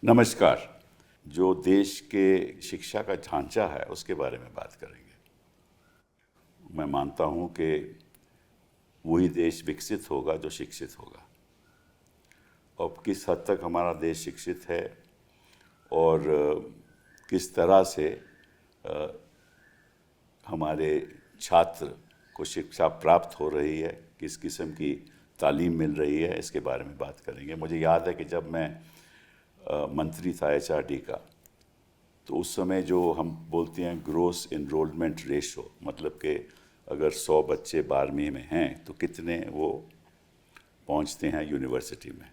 नमस्कार। जो देश के शिक्षा का ढांचा है उसके बारे में बात करेंगे। मैं मानता हूँ कि वही देश विकसित होगा जो शिक्षित होगा। अब किस हद तक हमारा देश शिक्षित है और किस तरह से हमारे छात्र को शिक्षा प्राप्त हो रही है, किस किस्म की तालीम मिल रही है, इसके बारे में बात करेंगे। मुझे याद है कि जब मैं मंत्री था HRD का, तो उस समय जो हम बोलते हैं ग्रोस इनरोलमेंट रेशो, मतलब कि अगर 100 बच्चे 12वीं में हैं तो कितने वो पहुंचते हैं यूनिवर्सिटी में।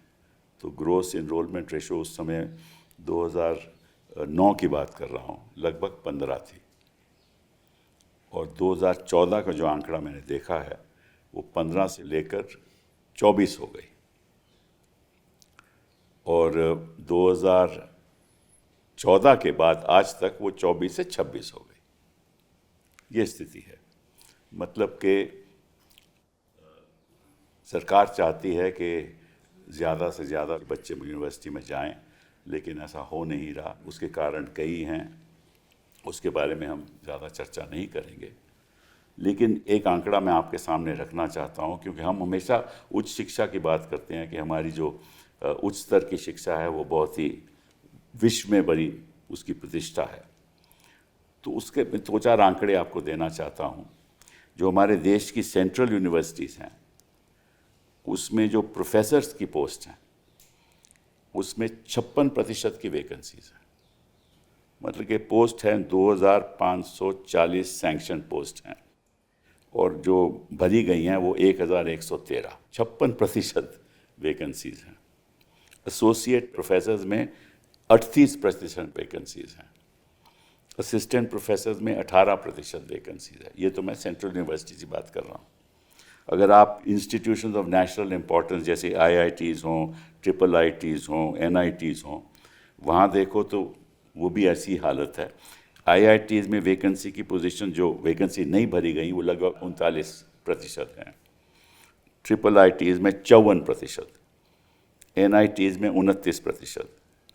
तो ग्रोस इनरोलमेंट रेशो उस समय 2009 की बात कर रहा हूँ, लगभग 15 थी। और 2014 का जो आंकड़ा मैंने देखा है वो 15 से लेकर 24 हो गई और 2014 के बाद आज तक वो 24 से 26 हो गई। ये स्थिति है। मतलब कि सरकार चाहती है कि ज़्यादा से ज़्यादा बच्चे यूनिवर्सिटी में जाएं, लेकिन ऐसा हो नहीं रहा। उसके कारण कई हैं, उसके बारे में हम ज़्यादा चर्चा नहीं करेंगे। लेकिन एक आंकड़ा मैं आपके सामने रखना चाहता हूं, क्योंकि हम हमेशा उच्च शिक्षा की बात करते हैं कि हमारी जो उच्च स्तर की शिक्षा है वो बहुत ही विश्व में बड़ी उसकी प्रतिष्ठा है। तो उसके 2-4 आंकड़े आपको देना चाहता हूं। जो हमारे देश की सेंट्रल यूनिवर्सिटीज़ हैं उसमें जो प्रोफेसर्स की पोस्ट हैं उसमें 56% की वैकेंसीज हैं। मतलब कि पोस्ट हैं 2540 सैंक्शन पोस्ट हैं और जो भरी गई हैं वो 1113, 56% वैकेंसीज हैं। एसोसिएट प्रोफेसर्स में 38% वैकेंसीज हैं। असिस्टेंट प्रोफेसर्स में 18% वैकेंसीज है। ये तो मैं सेंट्रल यूनिवर्सिटी की बात कर रहा हूँ। अगर आप इंस्टीट्यूशंस ऑफ नेशनल इम्पोर्टेंस जैसे IITs हों, IIITs हों, NITs हों, वहाँ देखो तो वो भी ऐसी हालत है। IITs में वैकेंसी की पोजीशन जो वैकेंसी नहीं भरी गई वो लगभग 39% हैं। IIITs में 54%, NITs में 29%,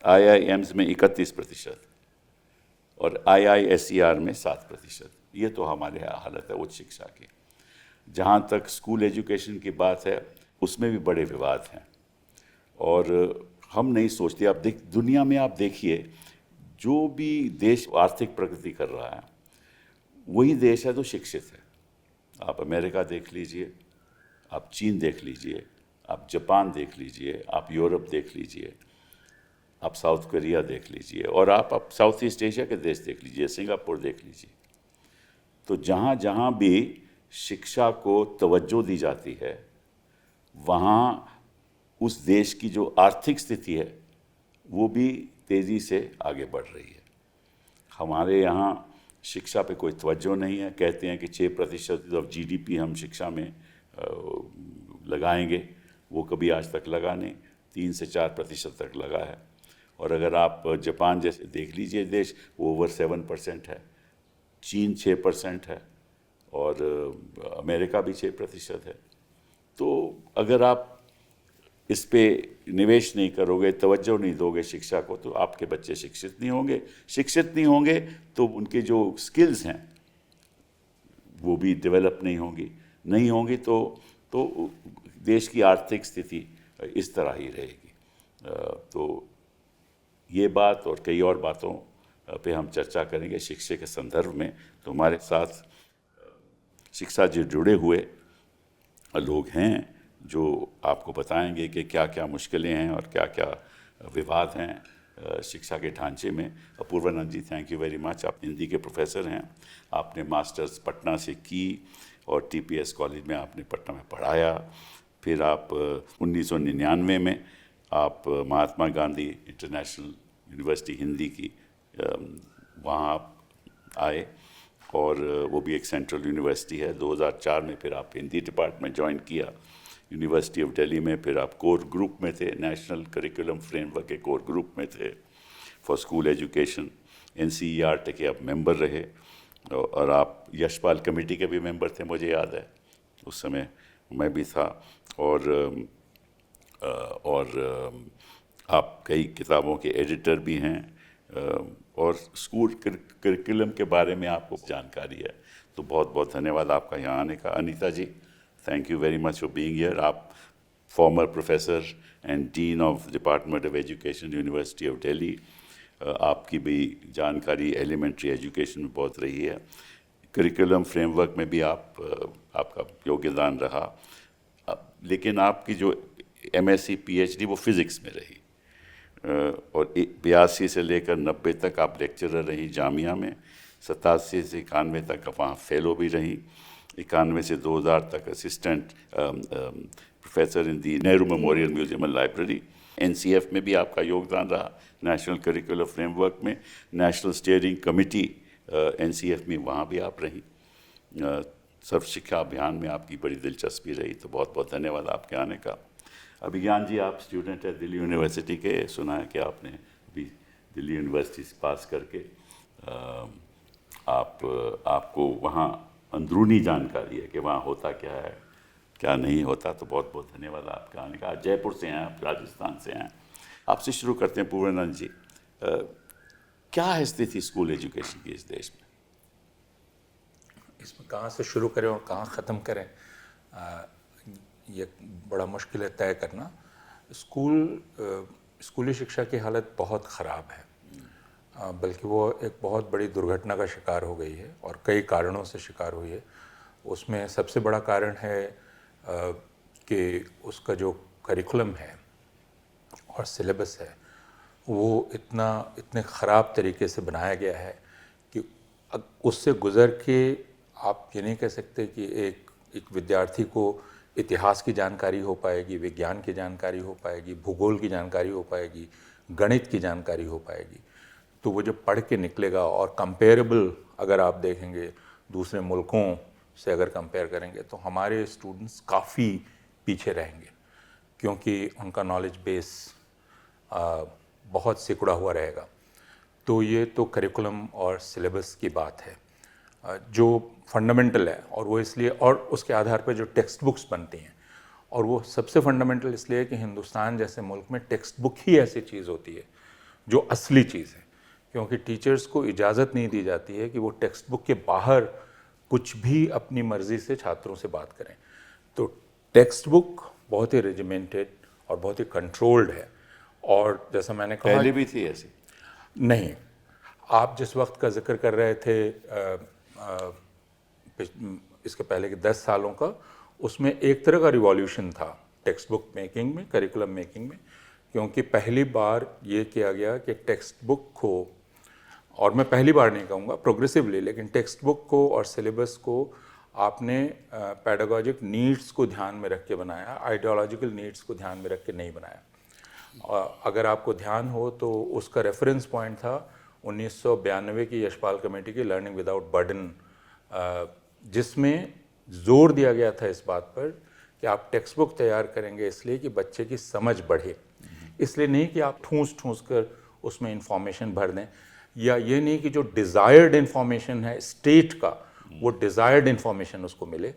IIMs में 31% और IISER में 7%। ये तो हमारे हालत है उच्च शिक्षा की। जहाँ तक स्कूल एजुकेशन की बात है उसमें भी बड़े विवाद हैं और हम नहीं सोचते। आप दुनिया में आप देखिए, जो भी देश आर्थिक प्रगति कर रहा है वही देश है जो शिक्षित है। आप अमेरिका देख लीजिए, आप चीन देख लीजिए, आप जापान देख लीजिए, आप यूरोप देख लीजिए, आप साउथ कोरिया देख लीजिए और आप साउथ ईस्ट एशिया के देश देख लीजिए, सिंगापुर देख लीजिए। तो जहाँ जहाँ भी शिक्षा को तवज्जो दी जाती है वहाँ उस देश की जो आर्थिक स्थिति है वो भी तेज़ी से आगे बढ़ रही है। हमारे यहाँ शिक्षा पे कोई तवज्जो नहीं है। कहते हैं कि 6% ऑफ GDP हम शिक्षा में लगाएंगे, वो कभी आज तक लगा नहीं। 3 से 4% तक लगा है। और अगर आप जापान जैसे देख लीजिए देश, वो ओवर 7% है। चीन 6% है और अमेरिका भी 6% है। तो अगर आप इस पे निवेश नहीं करोगे, तवज्जो नहीं दोगे शिक्षा को, तो आपके बच्चे शिक्षित नहीं होंगे। शिक्षित नहीं होंगे तो उनके जो स्किल्स हैं वो भी डेवलप नहीं होंगी तो देश की आर्थिक स्थिति इस तरह ही रहेगी। तो ये बात और कई और बातों पे हम चर्चा करेंगे शिक्षा के संदर्भ में। तो हमारे साथ शिक्षा से जुड़े हुए लोग हैं जो आपको बताएंगे कि क्या क्या मुश्किलें हैं और क्या क्या विवाद हैं शिक्षा के ढांचे में। अपूर्वानंद जी, थैंक यू वेरी मच। आप हिंदी के प्रोफेसर हैं, आपने मास्टर्स पटना से की और TPS कॉलेज में आपने पटना में पढ़ाया। फिर आप 1999 में आप महात्मा गांधी इंटरनेशनल यूनिवर्सिटी हिंदी की वहाँ आप आए और वो भी एक सेंट्रल यूनिवर्सिटी है। 2004 में फिर आप हिंदी डिपार्टमेंट ज्वाइन किया यूनिवर्सिटी ऑफ दिल्ली में। फिर आप कोर ग्रुप में थे, नेशनल करिकुलम फ्रेमवर्क के कोर ग्रुप में थे फॉर स्कूल एजुकेशन। NCERT के आप मेंबर रहे और आप यशपाल कमेटी के भी मेंबर थे, मुझे याद है उस समय मैं भी था। और आप कई किताबों के एडिटर भी हैं और स्कूल करिकुलम के बारे में आपको जानकारी है। तो बहुत बहुत धन्यवाद आपका यहाँ आने का। Anita ji, thank you very much for being here. आप former professor and dean of department of education, university of Delhi. आपकी भी जानकारी एलिमेंट्री एजुकेशन में बहुत रही है। करिकुलम फ्रेमवर्क में भी आपका योगदान रहा। लेकिन आपकी जो एमएससी पीएचडी वो फिज़िक्स में रही और 82 से लेकर 90 तक आप लेक्चरर रही जामिया में। 87 से 91 तक आप वहाँ फेलो भी रही। 91 से 2000 तक assistant professor in the Nehru memorial museum and library. NCF में भी आपका योगदान रहा, नेशनल करिकुलर फ्रेमवर्क में। नेशनल स्टीयरिंग कमेटी एनसीएफ में, वहाँ भी आप रही। सर्व शिक्षा अभियान में आपकी बड़ी दिलचस्पी रही। तो बहुत बहुत धन्यवाद आपके आने का। अभिज्ञान जी, आप स्टूडेंट है दिल्ली यूनिवर्सिटी के। सुना है कि आपने अभी दिल्ली यूनिवर्सिटी से पास करके आपको वहाँ अंदरूनी जानकारी है कि वहाँ होता क्या है, क्या नहीं होता। तो बहुत बहुत धन्यवाद आपके आने का। जयपुर से हैं आप, राजस्थान से हैं। आपसे शुरू करते हैं पूर्णानंद जी। क्या है स्थिति स्कूल एजुकेशन की इस देश में? इसमें कहाँ से शुरू करें और कहाँ ख़त्म करें, ये बड़ा मुश्किल है तय करना। स्कूली शिक्षा की हालत बहुत ख़राब है, बल्कि वो एक बहुत बड़ी दुर्घटना का शिकार हो गई है और कई कारणों से शिकार हुई है। उसमें सबसे बड़ा कारण है कि उसका जो करिकुलम है और सिलेबस है वो इतने ख़राब तरीके से बनाया गया है कि उससे गुज़र के आप ये नहीं कह सकते कि एक विद्यार्थी को इतिहास की जानकारी हो पाएगी, विज्ञान की जानकारी हो पाएगी, भूगोल की जानकारी हो पाएगी, गणित की जानकारी हो पाएगी। तो वो जब पढ़ के निकलेगा और कंपेरेबल अगर आप देखेंगे दूसरे मुल्कों से अगर कंपेयर करेंगे तो हमारे स्टूडेंट्स काफ़ी पीछे रहेंगे, क्योंकि उनका नॉलेज बेस बहुत सिकुड़ा हुआ रहेगा। तो ये तो करिकुलम और सिलेबस की बात है जो फंडामेंटल है, और वो इसलिए, और उसके आधार पर जो टेक्स्ट बुक्स बनती हैं, और वो सबसे फंडामेंटल इसलिए है कि हिंदुस्तान जैसे मुल्क में टेक्स्ट बुक ही ऐसी चीज़ होती है जो असली चीज़ है, क्योंकि टीचर्स को इजाज़त नहीं दी जाती है कि वो टेक्स्ट बुक के बाहर कुछ भी अपनी मर्ज़ी से छात्रों से बात करें। तो टेक्स्ट बुक बहुत ही रेजिमेंटेड और बहुत ही कंट्रोल्ड है। और जैसा मैंने कहा, पहले भी थी ऐसी? नहीं, आप जिस वक्त का जिक्र कर रहे थे इसके पहले के 10 सालों का, उसमें एक तरह का रिवॉल्यूशन था टेक्स्ट बुक मेकिंग में, करिकुलम मेकिंग में, क्योंकि पहली बार ये किया गया कि टेक्स्ट बुक को, और मैं पहली बार नहीं कहूँगा, प्रोग्रेसिवली, लेकिन टेक्स्ट बुक को और सिलेबस को आपने पैडागोजिक नीड्स को ध्यान में रख के बनाया, आइडियोलॉजिकल नीड्स को ध्यान में रख के नहीं बनाया। अगर आपको ध्यान हो तो उसका रेफरेंस पॉइंट था 1992 की यशपाल कमेटी की लर्निंग विदाउट बर्डन, जिसमें जोर दिया गया था इस बात पर कि आप टेक्स्ट बुक तैयार करेंगे इसलिए कि बच्चे की समझ बढ़े, इसलिए नहीं कि आप ठूंस कर उसमें इंफॉर्मेशन भर दें, या ये नहीं कि जो डिज़ायर्ड इंफॉर्मेशन है स्टेट का, वो डिज़ायर्ड इंफॉर्मेशन उसको मिले।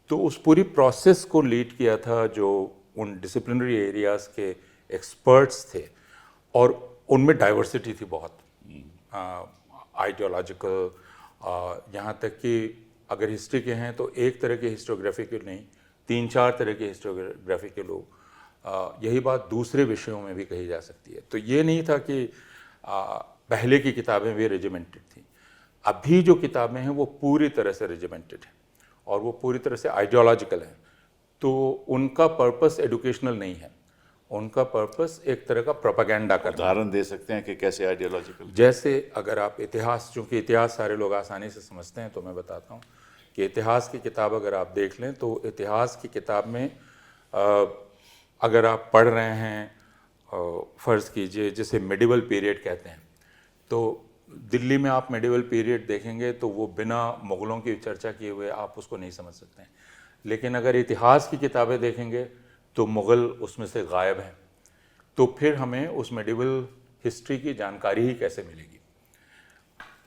तो उस पूरी प्रोसेस को लीड किया था जो उन डिसिप्लिनरी एरियाज़ के एक्सपर्ट्स थे, और उनमें डाइवर्सिटी थी बहुत, आइडियोलॉजिकल, यहाँ तक कि अगर हिस्ट्री के हैं तो एक तरह के हिस्टोग्राफी के नहीं, 3-4 तरह के हिस्टोग्राफी के लोग। यही बात दूसरे विषयों में भी कही जा सकती है। तो ये नहीं था कि पहले की किताबें वे रेजिमेंटेड थी। अभी जो किताबें हैं वो पूरी तरह से रेजिमेंटेड हैं और वो पूरी तरह से आइडियोलॉजिकल हैं। तो उनका पर्पस एजुकेशनल नहीं है, उनका पर्पस एक तरह का प्रोपेगेंडा करना। उदाहरण दे सकते हैं कि कैसे आइडियोलॉजिकल? जैसे अगर आप इतिहास, चूँकि इतिहास सारे लोग आसानी से समझते हैं, तो मैं बताता हूँ कि इतिहास की किताब अगर आप देख लें तो इतिहास की किताब में अगर आप पढ़ रहे हैं, फ़र्ज़ कीजिए जिसे मिडिवल पीरियड कहते हैं, तो दिल्ली में आप मिडिवल पीरियड देखेंगे तो वो बिना मुग़लों की चर्चा किए हुए आप उसको नहीं समझ सकते हैं। लेकिन अगर इतिहास की किताबें देखेंगे तो मुग़ल उसमें से गायब हैं। तो फिर हमें उस मिडिवल हिस्ट्री की जानकारी ही कैसे मिलेगी?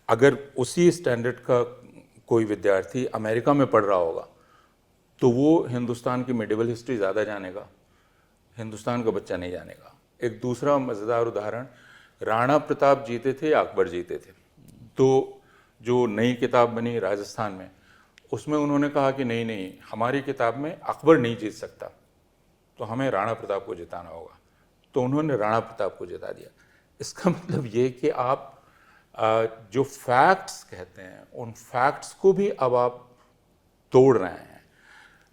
अगर उसी स्टैंडर्ड का कोई विद्यार्थी अमेरिका में पढ़ रहा होगा तो वो हिंदुस्तान की मिडिवल हिस्ट्री ज़्यादा जानेगा, हिंदुस्तान का बच्चा नहीं जानेगा। एक दूसरा मज़ेदार उदाहरण, राणा प्रताप जीते थे या अकबर जीते थे। तो जो नई किताब बनी राजस्थान में, उसमें उन्होंने कहा कि नहीं नहीं, हमारी किताब में अकबर नहीं जीत सकता, तो हमें राणा प्रताप को जिताना होगा। तो उन्होंने राणा प्रताप को जिता दिया। इसका मतलब ये कि आप जो फैक्ट्स कहते हैं, उन फैक्ट्स को भी अब आप तोड़ रहे हैं।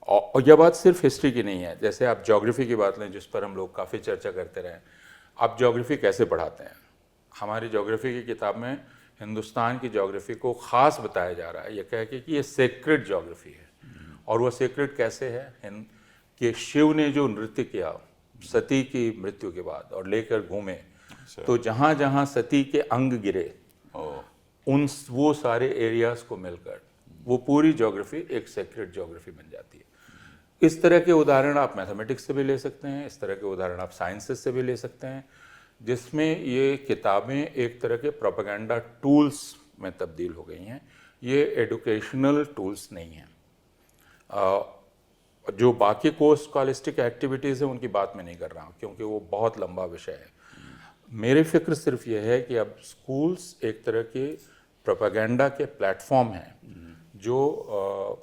और यह बात सिर्फ हिस्ट्री की नहीं है। जैसे आप ज्योग्राफी की बात लें, जिस पर हम लोग काफ़ी चर्चा करते रहे, आप ज्योग्राफी कैसे पढ़ाते हैं? हमारी ज्योग्राफी की किताब में हिंदुस्तान की ज्योग्राफी को ख़ास बताया जा रहा है, यह कह के कि ये सेक्रेड ज्योग्राफी है। और वह सेक्रेड कैसे है कि शिव ने जो नृत्य किया सती की मृत्यु के बाद और लेकर घूमे, तो जहाँ जहाँ सती के अंग गिरे वो सारे एरियाज़ को मिलकर वो पूरी ज्योग्राफी एक सेक्रेड ज्योग्राफी बन जाती है। इस तरह के उदाहरण आप मैथमेटिक्स से भी ले सकते हैं, इस तरह के उदाहरण आप साइंसेस से भी ले सकते हैं, जिसमें ये किताबें एक तरह के प्रोपेगेंडा टूल्स में तब्दील हो गई हैं। ये एडुकेशनल टूल्स नहीं हैं। जो बाकी कोर्स स्कॉलिस्टिक एक्टिविटीज़ हैं उनकी बात मैं नहीं कर रहा हूँ, क्योंकि वो बहुत लंबा विषय है। मेरी फ़िक्र सिर्फ ये है कि अब स्कूल्स एक तरह के प्रोपेगेंडा के प्लेटफॉर्म हैं, जो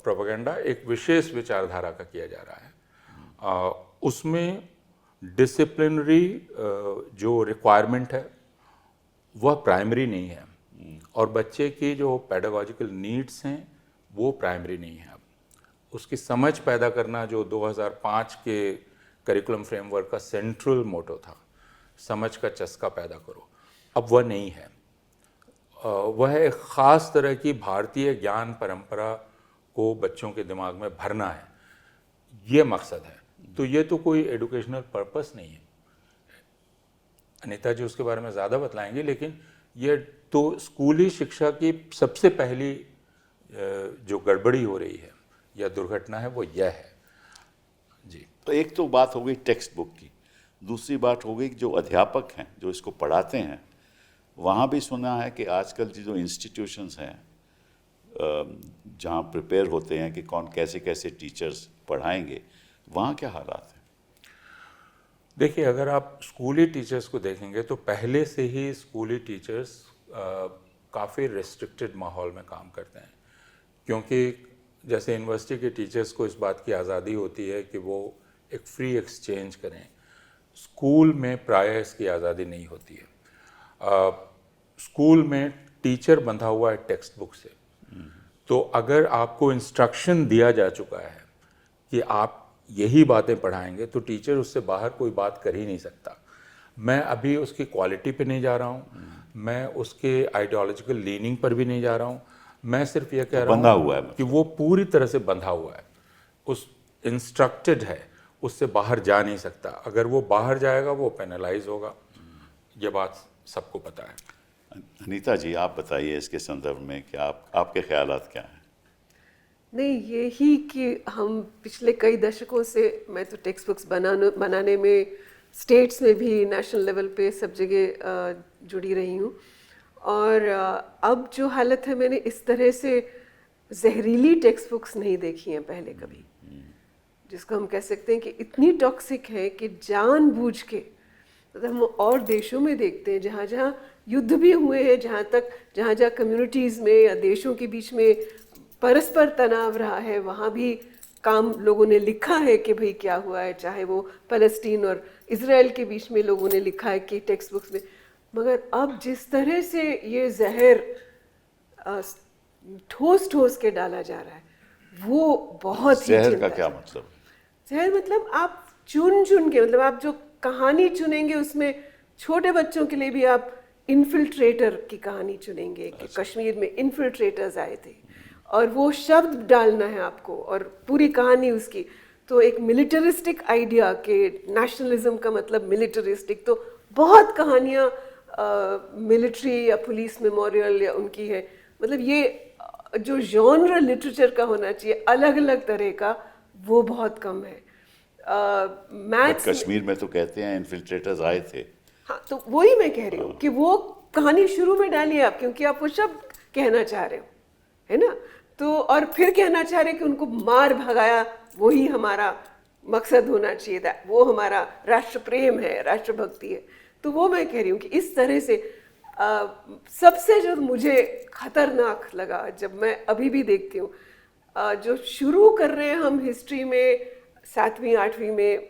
प्रोपेगेंडा एक विशेष विचारधारा का किया जा रहा है। उसमें डिसिप्लिनरी जो रिक्वायरमेंट है वह प्राइमरी नहीं है, और बच्चे की जो पेडागोजिकल नीड्स हैं वो प्राइमरी नहीं है। अब उसकी समझ पैदा करना, जो 2005 के करिकुलम फ्रेमवर्क का सेंट्रल मोटो था, समझ का चस्का पैदा करो, अब वह नहीं है। वह एक ख़ास तरह की भारतीय ज्ञान परंपरा को बच्चों के दिमाग में भरना है, ये मकसद है। तो ये तो कोई एजुकेशनल पर्पस नहीं है। अनीता जी उसके बारे में ज़्यादा बतलाएंगे, लेकिन ये तो स्कूली शिक्षा की सबसे पहली जो गड़बड़ी हो रही है या दुर्घटना है वो यह है जी। तो एक तो बात हो गई टेक्स्ट बुक की, दूसरी बात हो गई जो अध्यापक हैं जो इसको पढ़ाते हैं, वहाँ भी सुना है कि आजकल जो इंस्टीट्यूशंस हैं जहाँ प्रिपेयर होते हैं कि कौन कैसे कैसे टीचर्स पढ़ाएंगे, वहाँ क्या हालात हैं? देखिए, अगर आप स्कूली टीचर्स को देखेंगे तो पहले से ही स्कूली टीचर्स काफ़ी रिस्ट्रिक्टेड माहौल में काम करते हैं, क्योंकि जैसे यूनिवर्सिटी के टीचर्स को इस बात की आज़ादी होती है कि वो एक फ्री एक्सचेंज करें, स्कूल में प्राय इसकी आज़ादी नहीं होती है। स्कूल में टीचर बंधा हुआ है टेक्स्ट बुक से, तो अगर आपको इंस्ट्रक्शन दिया जा चुका है कि आप यही बातें पढ़ाएंगे, तो टीचर उससे बाहर कोई बात कर ही नहीं सकता। मैं अभी उसकी क्वालिटी पे नहीं जा रहा हूँ, मैं उसके आइडियोलॉजिकल लीनिंग पर भी नहीं जा रहा हूँ, मैं सिर्फ ये कह रहा हूँ कि वो पूरी तरह से बंधा हुआ है, उस इंस्ट्रक्टेड है, उससे बाहर जा नहीं सकता। अगर वो बाहर जाएगा वो पेनलाइज होगा, ये बात सबको पता है। अनीता जी, आप बताइए इसके संदर्भ में कि आपके ख्यालात क्या हैं? नहीं, यही कि हम पिछले कई दशकों से, मैं तो टेक्स्ट बुक्स बनाने में स्टेट्स में भी, नेशनल लेवल पे सब जगह जुड़ी रही हूँ, और अब जो हालत है, मैंने इस तरह से जहरीली टेक्स्ट बुक्स नहीं देखी हैं पहले कभी, जिसको हम कह सकते हैं कि इतनी टॉक्सिक है कि जानबूझ के, मतलब हम और देशों में देखते हैं जहाँ जहाँ युद्ध भी हुए हैं, जहाँ जहाँ कम्युनिटीज़ में या देशों के बीच में परस्पर तनाव रहा है, वहाँ भी काम लोगों ने लिखा है कि भाई क्या हुआ है, चाहे वो फ़लस्तीन और इज़राइल के बीच में लोगों ने लिखा है कि टेक्स्ट बुक्स में। मगर अब जिस तरह से ये जहर ठोस ठोस के डाला जा रहा है, वो बहुत ही जहर का क्या मतलब? जहर मतलब आप चुन के, मतलब आप जो कहानी चुनेंगे उसमें छोटे बच्चों के लिए भी आप इन्फिल्ट्रेटर की कहानी चुनेंगे कि कश्मीर में इन्फिल्ट्रेटर्स आए थे, और वो शब्द डालना है आपको और पूरी कहानी उसकी। तो एक मिलिटरिस्टिक आइडिया के नेशनलिज्म का मतलब मिलिटरिस्टिक, तो बहुत कहानियाँ मिलिट्री या पुलिस मेमोरियल या उनकी है। मतलब ये जो जॉनर लिटरेचर का होना चाहिए अलग अलग तरह का, वो बहुत कम है। मैथ्स कश्मीर में तो कहते हैं इन्फिल्ट्रेटर्स आए थे। हाँ, तो वही मैं कह रही हूँ कि वो कहानी शुरू में डालिए आप, क्योंकि आप वो शब्द कहना चाह रहे हो, है ना। तो और फिर कहना चाह रहे कि उनको मार भगाया, वही हमारा मकसद होना चाहिए था, वो हमारा राष्ट्र प्रेम है, राष्ट्रभक्ति है। तो वो मैं कह रही हूँ कि इस तरह से सबसे जो मुझे खतरनाक लगा, जब मैं अभी भी देखती हूँ, जो शुरू कर रहे हैं हम हिस्ट्री में 7वीं 8वीं में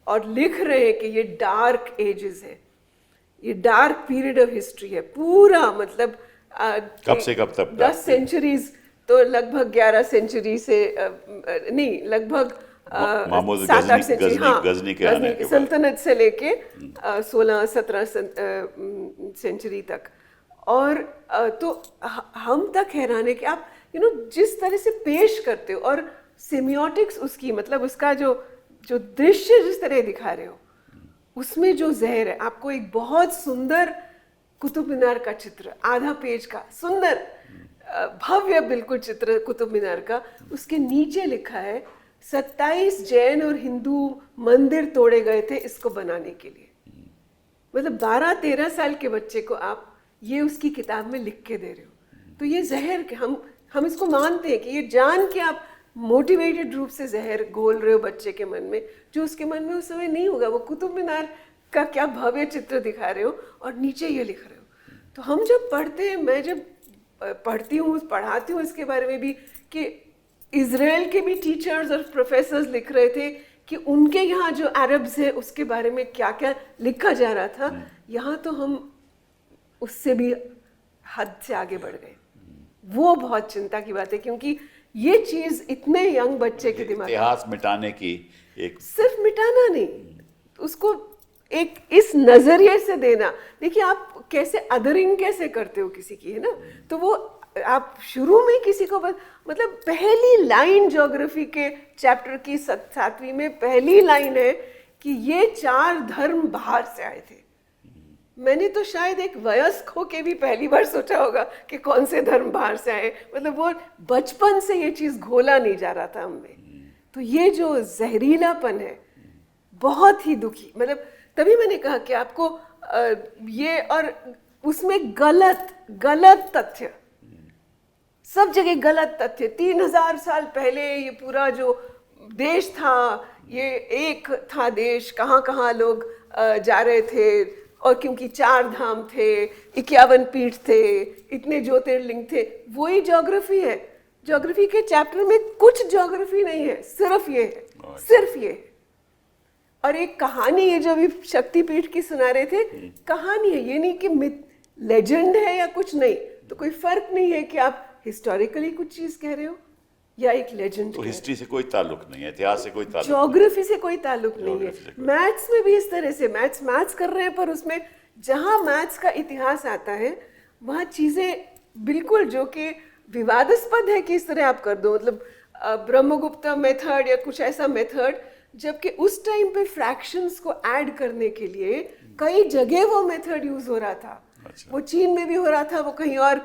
और लिख रहे हैं कि ये डार्क एजेस है, ये डार्क पीरियड ऑफ हिस्ट्री है पूरा, मतलब कब से कब तक 10 सेंचुरीज, तो लगभग 11 सेंचुरी से नहीं, लगभग महमूद 7-8 सेंचुरी, हाँ, गजनी के आने के बाद सल्तनत से लेके 16-17 सेंचुरी तक। और तो हम तक हैरान है कि आप जिस तरह से पेश करते हो, और सेमियोटिक्स उसकी, मतलब उसका जो दृश्य जिस तरह दिखा रहे हो, उसमें जो जहर है। आपको एक बहुत सुंदर कुतुब मीनार का चित्र, आधा पेज का सुंदर भव्य बिल्कुल चित्र कुतुब मीनार का, उसके नीचे लिखा है 27 जैन और हिंदू मंदिर तोड़े गए थे इसको बनाने के लिए। मतलब 12-13 साल के बच्चे को आप ये उसकी किताब में लिख के दे रहे हो। तो ये जहर के हम इसको मानते हैं कि ये जान के आप मोटिवेटेड रूप से जहर घोल रहे हो बच्चे के मन में, जो उसके मन में उस समय नहीं होगा। वो कुतुब मीनार का क्या भव्य चित्र दिखा रहे हो और नीचे ये लिख रहे हो। तो हम जब पढ़ते हैं, मैं जब पढ़ती हूँ, पढ़ाती हूँ इसके बारे में भी, कि इजराइल के भी टीचर्स और प्रोफेसर्स लिख रहे थे कि उनके यहाँ जो अरब्स है उसके बारे में क्या क्या लिखा जा रहा था। यहाँ तो हम उससे भी हद से आगे बढ़ गए। वो बहुत चिंता की बात है, क्योंकि ये चीज इतने यंग बच्चे के दिमाग, इतिहास मिटाने की एक, सिर्फ मिटाना नहीं, उसको एक इस नजरिए से देना। देखिए आप कैसे अदरिंग कैसे करते हो किसी की, है ना। तो वो आप शुरू में किसी को मतलब पहली लाइन ज्योग्राफी के चैप्टर की 7वीं में पहली लाइन है कि ये 4 धर्म बाहर से आए थे। मैंने तो शायद एक वयस्क होके भी पहली बार सोचा होगा कि कौन से धर्म बाहर से आए। मतलब वो बचपन से ये चीज घोला नहीं जा रहा था हमें। तो ये जो जहरीलापन है बहुत ही दुखी, मतलब तभी मैंने कहा कि आपको ये, और उसमें गलत तथ्य, सब जगह गलत तथ्य। 3000 साल पहले ये पूरा जो देश था, ये एक था देश, कहाँ कहाँ लोग जा रहे थे, और क्योंकि 4 धाम थे, 51 पीठ थे, इतने ज्योतिर्लिंग थे। वही ज्योग्राफी है। ज्योग्राफी के चैप्टर में कुछ ज्योग्राफी नहीं है, सिर्फ ये है, सिर्फ ये है। और एक कहानी है जो अभी शक्तिपीठ की सुना रहे थे, कहानी है, ये नहीं कि लेजेंड है या कुछ नहीं। तो कोई फर्क नहीं है कि आप हिस्टोरिकली कुछ चीज कह रहे हो या एक लेजेंड। तो हिस्ट्री से कोई ताल्लुक नहीं है, इतिहास से कोई ताल्लुक, ज्योग्राफी से कोई ताल्लुक नहीं है। मैथ्स में भी इस तरह से, मैथ्स कर रहे हैं, पर उसमें जहां मैथ्स का इतिहास आता है वहां चीजें बिल्कुल जो कि विवादास्पद है कि इस तरह आप कर दो। मतलब ब्रह्मगुप्ता मेथड या कुछ ऐसा मेथड, जबकि उस टाइम पे फ्रैक्शंस को ऐड करने के लिए कई जगह वो मेथड यूज हो रहा था। अच्छा। वो चीन में भी हो रहा था, वो कहीं और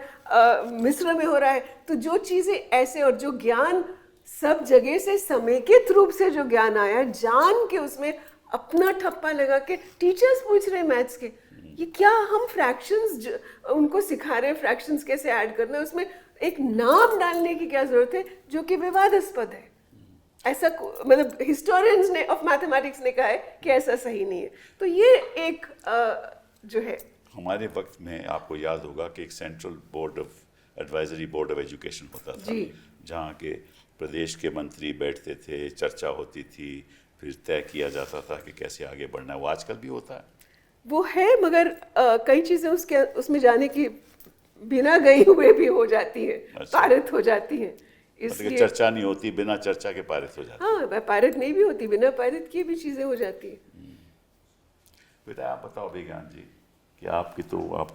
मिस्र में हो रहा है। तो जो चीजें ऐसे, और जो ज्ञान सब जगह से समेकित रूप से जो ज्ञान आया, जान के उसमें अपना ठप्पा लगा के टीचर्स पूछ रहे मैथ्स के, ये क्या हम फ्रैक्शंस उनको सिखा रहे हैं, फ्रैक्शंस कैसे ऐड करना है, उसमें एक नाम डालने की क्या जरूरत है जो कि विवादास्पद है। ऐसा मतलब हिस्टोरियंस ने ऑफ मैथमेटिक्स ने कहा है कि ऐसा सही नहीं है। तो ये एक जो है, हमारे वक्त में आपको याद होगा कि एक central board of advisory board of education होता था, जहाँ के प्रदेश के मंत्री बैठते थे, चर्चा होती थी, फिर तय किया जाता था कि कैसे आगे बढ़ना है। वो आजकल भी होता है, वो है, मगर कई चीजें उसमें जाने की बिना गए हुए भी हो जाती है। अच्छा। पारित हो जाती है, इसलिए चर्चा नहीं होती, बिना चर्चा के पारित हो जाती है। हाँ, पारित नहीं भी होती, बिना पारित किए भी चीजें हो जाती है। बेटा आप बताओ विज्ञान जी कि आप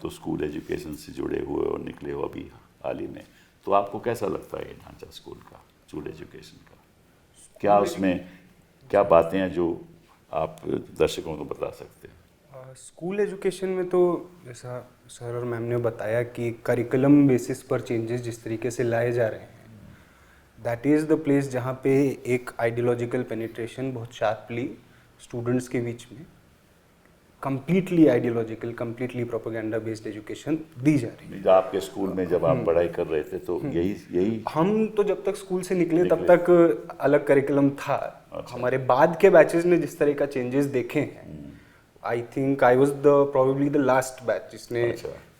तो स्कूल एजुकेशन से जुड़े हुए और निकले हो अभी हाल ही में, तो आपको कैसा लगता है ये ढांचा स्कूल का, स्कूल एजुकेशन का? क्या उसमें क्या बातें हैं जो आप दर्शकों को बता सकते हैं? स्कूल एजुकेशन में तो जैसा सर और मैम ने बताया कि करिकुलम बेसिस पर चेंजेस जिस तरीके से लाए जा रहे हैं, दैट इज़ द प्लेस जहाँ पे एक आइडियोलॉजिकल पेनिट्रेशन बहुत शार्पली स्टूडेंट्स के बीच में completely ideological, completely propaganda based education दी जा रही है। जो आपके स्कूल में जब आप पढ़ाई कर रहे थे तो यही हम तो जब तक स्कूल से निकले तब तक अलग करिकुलम था। हमारे बाद के बैचेस ने जिस तरह का चेंजेस देखे हैं, I think I was the probably the last batch जिसने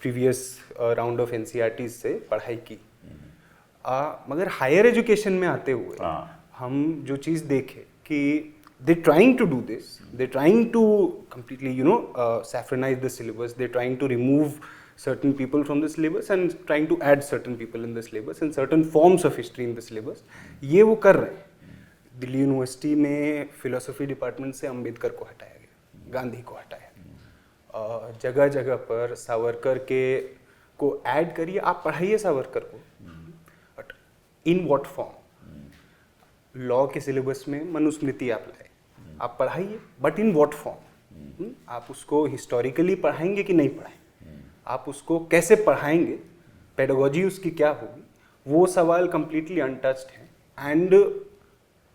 प्रीवियस राउंड ऑफ एनसीईआरटी से पढ़ाई की। मगर हायर एजुकेशन में आते हुए हम जो चीज़ देखे कि they trying to do this, they trying to completely saffronize the syllabus, they're trying to remove certain people from the syllabus and trying to add certain people in the syllabus and certain forms of history in the syllabus। ये वो कर रहे हैं। Delhi university में philosophy department से अंबेडकर को हटाया गया, गांधी को हटाया गया, जगह जगह पर सावरकर को ऐड करिए, आप पढ़ाइए सावरकर को, but in what form? Law के सिलेबस में मनुस्मृति आप लाए, आप पढ़ाइए, बट इन व्हाट फॉर्म? आप उसको हिस्टोरिकली पढ़ाएंगे कि नहीं पढ़ाएंगे? आप उसको कैसे पढ़ाएंगे? पेडागोजी उसकी क्या होगी? वो सवाल कंप्लीटली अनटच्ड है। एंड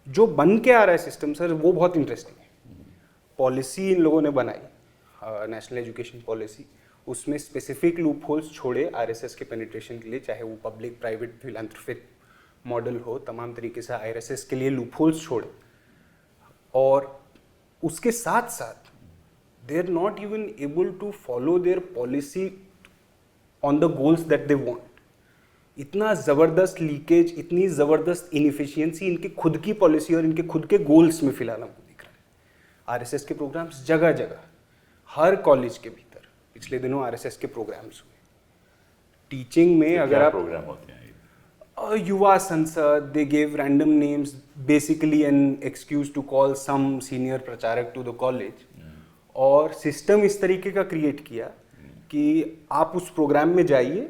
जो बन के आ रहा है सिस्टम सर, वो बहुत इंटरेस्टिंग है। पॉलिसी इन लोगों ने बनाई, नेशनल एजुकेशन पॉलिसी, उसमें स्पेसिफिक लूप होल्स छोड़े आरएसएस के पेनिट्रेशन के लिए, चाहे वो पब्लिक प्राइवेट फिलैंथ्रोपिक मॉडल हो, तमाम तरीके से आरएसएस के लिए लूप होल्स छोड़े। और उसके साथ साथ they are not even able to follow their policy on the goals that they want। इतना ज़बरदस्त लीकेज, इतनी ज़बरदस्त इनएफिशिएंसी इनकी खुद की पॉलिसी और इनके खुद के गोल्स में फिलहाल हमको दिख रहा है। आरएसएस के प्रोग्राम्स जगह जगह, हर कॉलेज के भीतर पिछले दिनों आरएसएस के प्रोग्राम्स हुए। टीचिंग में अगर आप प्रोग्राम होते हैं, युवा संसद, they gave random names, basically an excuse to call some senior pracharak to the college, और सिस्टम इस तरीके का क्रिएट किया कि आप उस प्रोग्राम में जाइए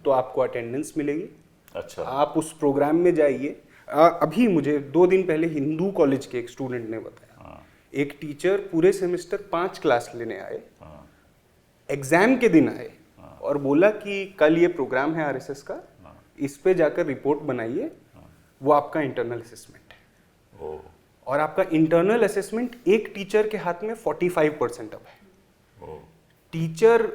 तो आपको अटेंडेंस मिलेगी। अच्छा, आप उस प्रोग्राम में जाइए। अभी मुझे 2 दिन पहले हिंदू कॉलेज के एक स्टूडेंट ने बताया, एक टीचर पूरे सेमेस्टर 5 क्लास लेने आए, एग्जाम के दिन आए और बोला कि कल ये प्रोग्राम है आरएसएस का, इस पे जाकर रिपोर्ट बनाइए, वो आपका इंटरनल असेसमेंट है। और आपका इंटरनल असेसमेंट एक टीचर के हाथ में 45% अब है। टीचर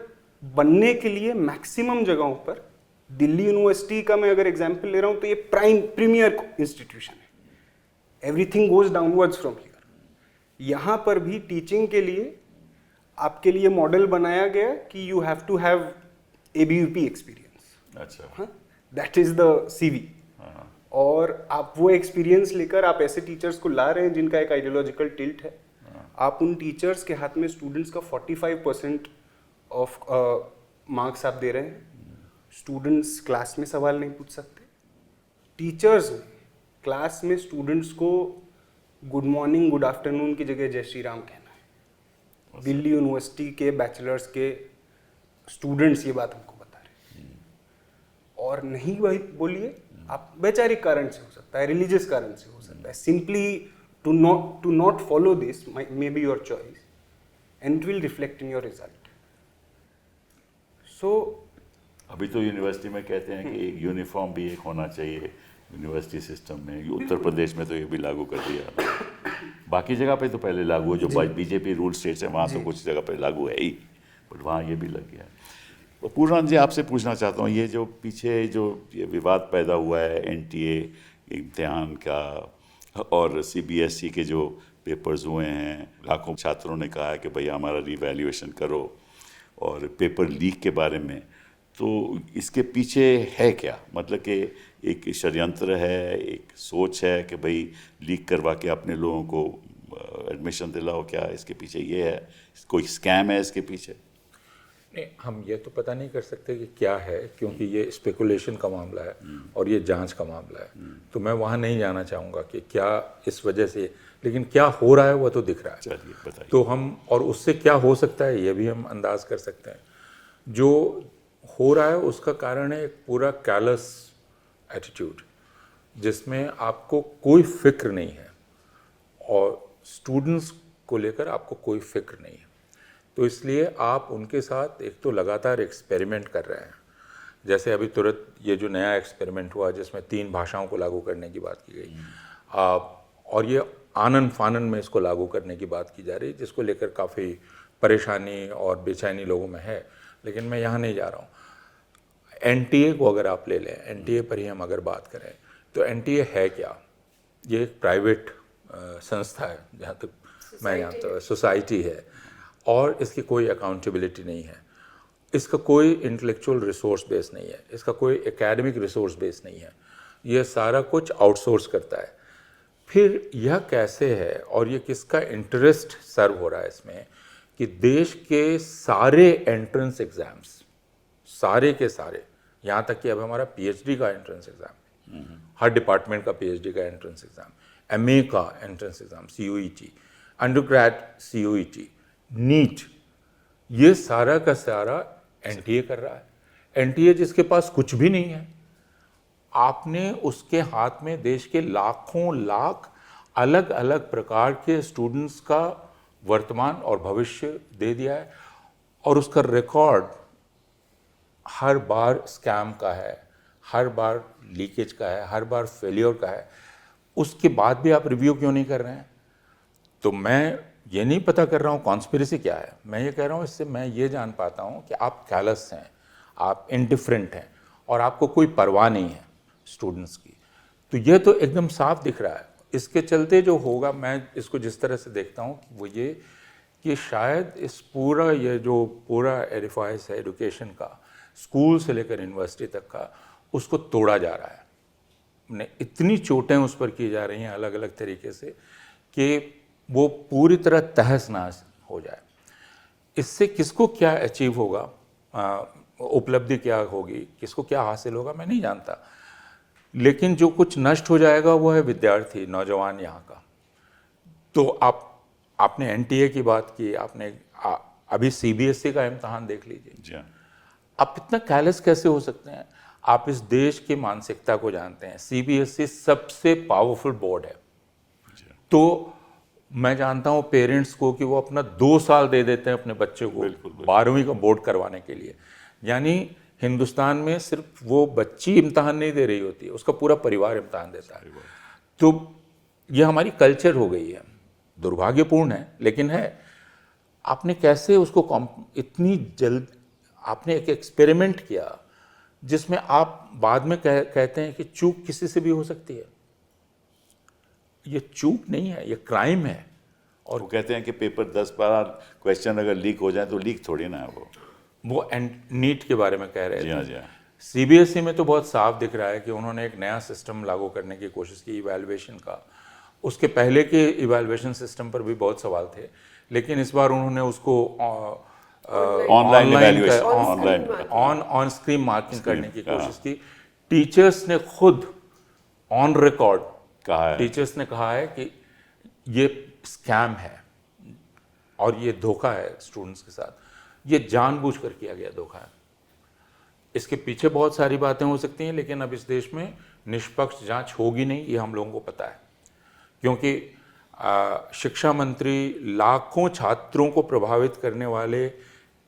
बनने के लिए मैक्सिमम जगहों पर, दिल्ली यूनिवर्सिटी का मैं अगर एग्जांपल ले रहा हूं तो ये प्रीमियर इंस्टीट्यूशन है, everything goes downwards from here. यहाँ पर भी टीचिंग के लिए आपके लिए मॉडल बनाया गया कि you have to have ABVP experience. अच्छा, दैट इज द सीवी। और आप वो एक्सपीरियंस लेकर आप ऐसे टीचर्स को ला रहे हैं जिनका एक आइडियोलॉजिकल टिल्ट है। आप उन टीचर्स के हाथ में स्टूडेंट्स का 45% ऑफ मार्क्स आप दे रहे हैं। स्टूडेंट्स क्लास में सवाल नहीं पूछ सकते। टीचर्स क्लास में स्टूडेंट्स को गुड मॉर्निंग, गुड आफ्टरनून की जगह जय श्री राम कहना है। दिल्ली यूनिवर्सिटी के बैचलर्स के स्टूडेंट्स ये बात हमको बता रहे हैं। और नहीं वही बोलिए, आप वैचारिक कारण से हो सकता है, रिलीजियस कारण से हो सकता है, simply to not follow this may be your choice and it will reflect in your result. So अभी तो यूनिवर्सिटी में कहते हैं कि एक यूनिफॉर्म भी एक होना चाहिए यूनिवर्सिटी सिस्टम में। उत्तर प्रदेश में तो ये भी लागू कर दिया, बाकी जगह पे तो पहले लागू है, जो बीजेपी रूल स्टेट्स है वहाँ तो कुछ जगह पे लागू है ही, बट वहाँ ये भी लग गया है। तो पूर्णानंद जी, आपसे पूछना चाहता हूँ, ये जो पीछे जो ये विवाद पैदा हुआ है एनटीए इम्तिहान का और सीबीएसई के जो पेपर्स हुए हैं, लाखों छात्रों ने कहा है कि भैया हमारा रिवैल्यूएशन करो, और पेपर लीक के बारे में, तो इसके पीछे है क्या? मतलब कि एक षड्यंत्र है, एक सोच है कि भाई लीक करवा के अपने लोगों को एडमिशन दिलाओ, क्या इसके पीछे ये है? कोई स्कैम है इसके पीछे? नहीं, हम ये तो पता नहीं कर सकते कि क्या है, क्योंकि ये स्पेकुलेशन का मामला है और ये जांच का मामला है। तो मैं वहाँ नहीं जाना चाहूँगा कि क्या इस वजह से, लेकिन क्या हो रहा है वो तो दिख रहा है। चलिए बताइए। तो हम, और उससे क्या हो सकता है ये भी हम अंदाज कर सकते हैं। जो हो रहा है उसका कारण है एक पूरा कैलस एटीट्यूड, जिसमें आपको कोई फिक्र नहीं है और स्टूडेंट्स को लेकर आपको कोई फिक्र नहीं है। तो इसलिए आप उनके साथ एक तो लगातार एक्सपेरिमेंट कर रहे हैं। जैसे अभी तुरंत ये जो नया एक्सपेरिमेंट हुआ जिसमें 3 भाषाओं को लागू करने की बात की गई, और ये आनन फानन में इसको लागू करने की बात की जा रही है, जिसको लेकर काफ़ी परेशानी और बेचैनी लोगों में है, लेकिन मैं यहाँ नहीं जा रहा हूँ। एनटीए को अगर आप ले लें, एनटीए पर ही हम अगर बात करें, तो एनटीए है क्या? ये एक प्राइवेट संस्था है, जहाँ तक मैं जानता हूँ, सोसाइटी है, और इसकी कोई अकाउंटेबिलिटी नहीं है, इसका कोई इंटेलेक्चुअल रिसोर्स बेस नहीं है, इसका कोई एकेडमिक रिसोर्स बेस नहीं है, ये सारा कुछ आउटसोर्स करता है। फिर यह कैसे है और ये किसका इंटरेस्ट सर्व हो रहा है इसमें, कि देश के सारे एंट्रेंस एग्ज़ाम्स, सारे के सारे, यहाँ तक कि अब हमारा पीएचडी का एंट्रेंस एग्ज़ाम, हर डिपार्टमेंट का पीएचडी का एंट्रेंस एग्ज़ाम, एमए का entrance exam, CUET, undergrad CUET, NEET, ये सारा का सारा एनटीए कर रहा है। एनटीए जिसके पास कुछ भी नहीं है, आपने उसके हाथ में देश के लाखों लाख अलग अलग प्रकार के स्टूडेंट्स का वर्तमान और भविष्य दे दिया है, और उसका रिकॉर्ड हर बार स्कैम का है, हर बार लीकेज का है, हर बार फेलियर का है। उसके बाद भी आप रिव्यू क्यों नहीं कर रहे हैं? तो मैं ये नहीं पता कर रहा हूँ कॉन्स्पिरेसी क्या है, मैं ये कह रहा हूँ, इससे मैं ये जान पाता हूँ कि आप कैलस हैं, आप इंडिफरेंट हैं, और आपको कोई परवाह नहीं है स्टूडेंट्स की। तो ये तो एकदम साफ दिख रहा है। इसके चलते जो होगा, मैं इसको जिस तरह से देखता हूँ वो ये कि शायद इस पूरा ये जो पूरा एडिफाइस है एजुकेशन का, स्कूल से लेकर यूनिवर्सिटी तक का, उसको तोड़ा जा रहा है। इतनी चोटें उस पर की जा रही हैं अलग अलग तरीके से कि वो पूरी तरह तहस नहस हो जाए। इससे किसको क्या अचीव होगा, उपलब्धि क्या होगी, किसको क्या हासिल होगा, मैं नहीं जानता, लेकिन जो कुछ नष्ट हो जाएगा वो है विद्यार्थी, नौजवान यहाँ का। तो आपने एनटीए की बात की, आपने अभी सीबीएसई का इम्तहान देख लीजिए। आप इतना कैलेस कैसे हो सकते हैं? आप इस देश की मानसिकता को जानते हैं, सीबीएसई सबसे पावरफुल बोर्ड है। तो मैं जानता हूँ पेरेंट्स को कि वो अपना 2 साल दे देते हैं अपने बच्चे को 12वीं का बोर्ड करवाने के लिए। यानी हिंदुस्तान में सिर्फ वो बच्ची इम्तहान नहीं दे रही होती है, उसका पूरा परिवार इम्तहान देता है। तो ये हमारी कल्चर हो गई है, दुर्भाग्यपूर्ण है लेकिन है। आपने कैसे उसको इतनी जल्द, आपने एक एक्सपेरिमेंट किया जिसमें आप बाद में कहते हैं कि चूक किसी से भी हो सकती है। ये चूक नहीं है, ये क्राइम है। और वो कहते हैं कि पेपर 10-12 क्वेश्चन अगर लीक हो जाए तो लीक थोड़ी ना है वो नीट के बारे में कह रहे थे। जी हाँ। सीबीएसई में तो बहुत साफ दिख रहा है कि उन्होंने एक नया सिस्टम लागू करने की कोशिश की इवैल्यूएशन का। उसके पहले के इवैल्यूएशन सिस्टम पर भी बहुत सवाल थे, लेकिन इस बार उन्होंने उसको ऑन स्क्रीन मार्किंग करने की कोशिश की। टीचर्स ने खुद ऑन रिकॉर्ड कहा है, टीचर्स ने कहा है कि ये स्कैम है और ये धोखा है स्टूडेंट्स के साथ, ये जानबूझकर किया गया धोखा है। इसके पीछे बहुत सारी बातें हो सकती हैं, लेकिन अब इस देश में निष्पक्ष जांच होगी नहीं, ये हम लोगों को पता है, क्योंकि शिक्षा मंत्री लाखों छात्रों को प्रभावित करने वाले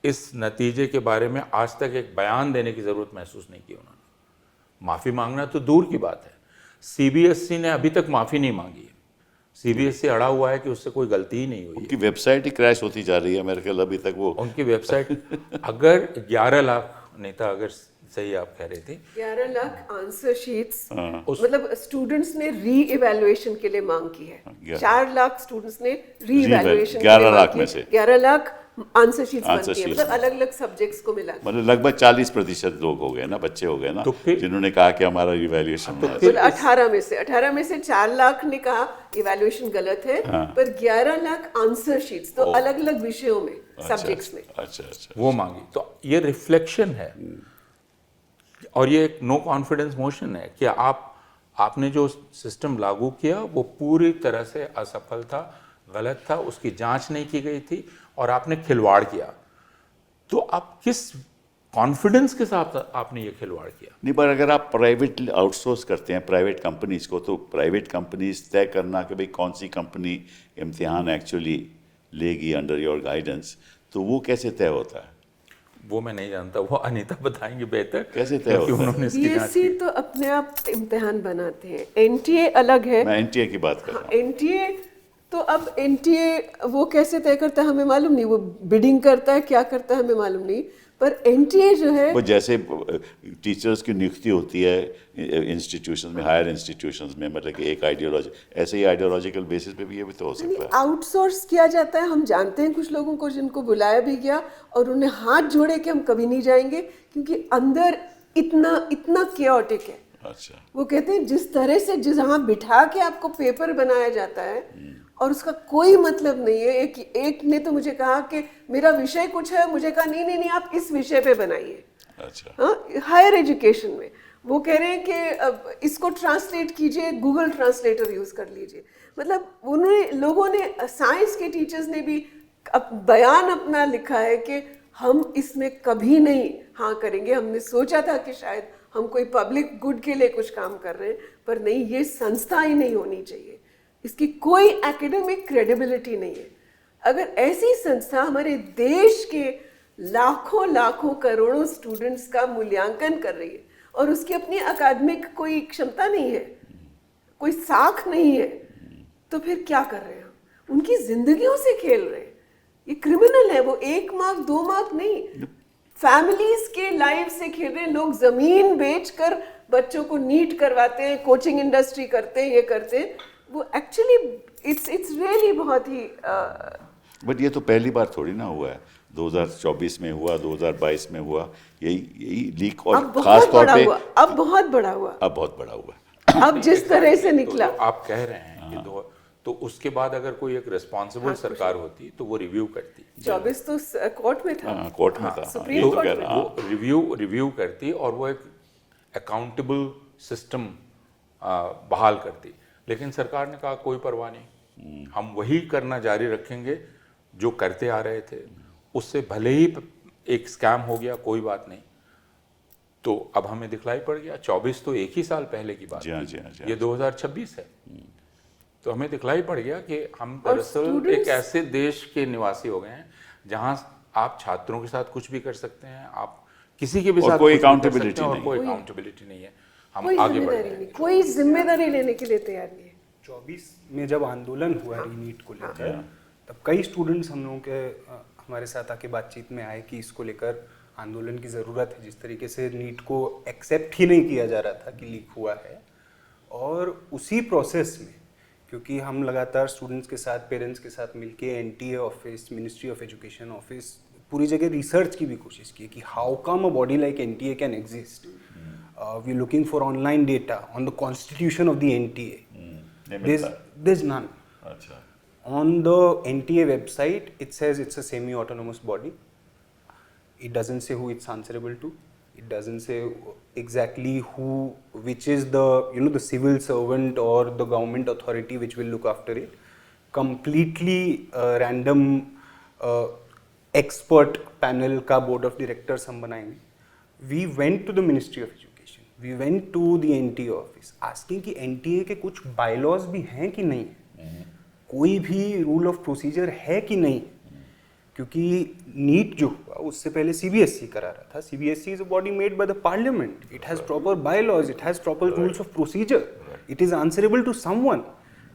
इस नतीजे के बारे में आज तक एक बयान देने की ज़रूरत महसूस नहीं की उन्होंने। माफ़ी मांगना तो दूर की बात है, सीबीएसई ने अभी तक माफ़ी नहीं मांगी है। सीबीएसई अड़ा हुआ है कि उससे कोई गलती ही नहीं हुई। उनकी वेबसाइट ही क्रैश होती जा रही है मेरे ख्याल अभी तक। वो उनकी वेबसाइट अगर 11 लाख नहीं था, अगर सही आप कह रहे थे 11 लाख आंसर शीट्स, मतलब स्टूडेंट्स ने री इवैल्यूएशन के लिए मांग की है। 4 लाख स्टूडेंट्स ने री इवैल्यूएशन 11 लाख में से 11 लाख आंसर शीट्स बनती है, मतलब अलग अलग सब्जेक्ट्स को मिला, मतलब लगभग 40% लोग हो गए ना, बच्चे हो गए ना, तो जिन्होंने कहा कि हमारा इवैल्यूएशन तो 18 में से 4 लाख ने कहा इवैल्यूएशन गलत है, पर 11 लाख आंसर शीट्स तो अलग अलग विषयों में, सब्जेक्ट्स में अच्छा वो मांगी। तो ये रिफ्लेक्शन है और ये एक नो कॉन्फिडेंस मोशन है कि आपने जो सिस्टम लागू किया वो पूरी तरह से असफल था, गलत था, उसकी जांच नहीं की गई थी और आपने खिलवाड़ किया। तो आप किस कॉन्फिडेंस के साथ आपने ये खिलवाड़ किया? नहीं, पर अगर आप प्राइवेट आउटसोर्स करते हैं प्राइवेट कंपनीज को, तो प्राइवेट कंपनीज तय करना कि भाई कौन सी कंपनी इम्तिहान एक्चुअली लेगी अंडर योर गाइडेंस, तो वो कैसे तय होता है? वो मैं नहीं जानता, वो अनीता बताएंगे बेहतर कैसे तय होता है। उन्होंने इसकी जांच बीएससी की। तो अपने आप इम्तिहान बनाते हैं, एनटीए अलग है। मैं एनटीए की बात कर रहा हूँ। एनटीए तो अब एनटीए वो कैसे तय करता है हमें मालूम नहीं, वो बिडिंग करता है, क्या करता है हमें मालूम नहीं, पर एनटीए जो है वो जैसे टीचर्स की नियुक्ति होती है इंस्टीट्यूशंस में, हायर इंस्टीट्यूशंस में, मतलब कि एक आइडियोलॉजी, ऐसे ही आइडियोलॉजिकल बेसिस पे भी ये भी तो हो सकता है। आउटसोर्स किया जाता है। हम जानते हैं कुछ लोगों को जिनको बुलाया भी गया और उन्हें हाथ जोड़े कि हम कभी नहीं जाएंगे, क्योंकि अंदर इतना इतना केओटिक है। अच्छा, वो कहते हैं जिस तरह से जहाँ बिठा के आपको पेपर बनाया जाता है और उसका कोई मतलब नहीं है। एक ने तो मुझे कहा कि मेरा विषय कुछ है, मुझे कहा नहीं नहीं नहीं आप इस विषय पे बनाइए। अच्छा, हाँ, हायर एजुकेशन में वो कह रहे हैं कि इसको ट्रांसलेट कीजिए, गूगल ट्रांसलेटर यूज कर लीजिए। मतलब उन्होंने, लोगों ने, साइंस के टीचर्स ने भी बयान अपना लिखा है कि हम इसमें कभी नहीं हाँ करेंगे। हमने सोचा था कि शायद हम कोई पब्लिक गुड के लिए कुछ काम कर रहे हैं, पर नहीं, ये संस्था ही नहीं होनी चाहिए, इसकी कोई एकेडमिक क्रेडिबिलिटी नहीं है। अगर ऐसी संस्था हमारे देश के लाखों लाखों करोड़ों स्टूडेंट्स का मूल्यांकन कर रही है और उसकी अपनी अकादमिक कोई क्षमता नहीं है, कोई साख नहीं है, तो फिर क्या कर रहे हैं हम? उनकी जिंदगियों से खेल रहे हैं। ये क्रिमिनल है। वो 1 मार्क 2 मार्क नहीं, फैमिलीज के लाइफ से खेल रहे हैं। लोग जमीन बेचकर बच्चों को नीट करवाते हैं, कोचिंग इंडस्ट्री करते हैं, ये करते हैं। वो एक्चुअली इट्स रियली बहुत ही बट ये तो पहली बार थोड़ी ना हुआ है। 2024 में हुआ, 2022 में हुआ, यही लीक, और अब खास बहुत तौर बड़ा पे हुआ, अब बहुत बड़ा हुआ, अब बहुत बड़ा हुआ। अब जिस तरह से निकला। तो आप कह रहे हैं कि तो उसके बाद अगर कोई एक रिस्पॉन्सिबल सरकार होती तो वो रिव्यू करती। 24 तो कोर्ट में था। हाँ, कोर्ट में था। सुप्रीम ये तो कोर्ट कह में। रहा हूँ। वो रिव्यू करती और वो एक अकाउंटेबल सिस्टम बहाल करती। लेकिन सरकार ने कहा कोई परवाह नहीं, हम वही करना जारी रखेंगे जो करते आ रहे थे, उससे भले ही एक स्कैम हो गया कोई बात नहीं। तो अब हमें दिखलाई पड़ गया, 24 तो एक ही साल पहले की बात जी हाँ, थी, जी हाँ, जी हाँ। ये 2026 है। तो हमें दिखलाई पड़ गया कि हम और दरअसल students- एक ऐसे देश के निवासी हो गए हैं जहां आप छात्रों के साथ कुछ भी कर सकते हैं, आप किसी के भी और साथ कोई कुछ भी कर accountability सकते हैं और नहीं। कोई अकाउंटेबिलिटी नहीं है। हम कोई आगे बढ़ जिम्मेदारी रहे नहीं, हैं। कोई जिम्मेदारी लेने के लिए तैयार नहीं है। 24 में जब आंदोलन हुआ रीनीट को लेकर, तब कई स्टूडेंट्स हम लोगों के हमारे साथ आके बातचीत में आए कि इसको लेकर आंदोलन की ज़रूरत है। जिस तरीके से नीट को एक्सेप्ट ही नहीं किया जा रहा था कि लीक हुआ है, और उसी प्रोसेस में क्योंकि हम लगातार स्टूडेंट्स के साथ, पेरेंट्स के साथ मिलके NTA office, ministry of education office, पूरी जगह रिसर्च की भी कोशिश की कि how come a body like NTA can exist. We looking for online data on the constitution of the NTA, there is none. अच्छा, On the NTA website, it says it's a semi-autonomous body. It doesn't say who it's answerable to. It doesn't say exactly which is the the civil servant or the government authority which will look after it. Completely random expert panel का board of directors हम बनाएंगे. We went to the Ministry of Education. We went to the NTA office asking कि NTA के कुछ bylaws भी हैं कि नहीं, कोई भी रूल ऑफ प्रोसीजर है कि नहीं, क्योंकि नीट जो हुआ उससे पहले सीबीएसई करा रहा था। CBSE is a body made by the parliament, it has proper bylaws, it has proper rules of procedure, it is answerable to someone,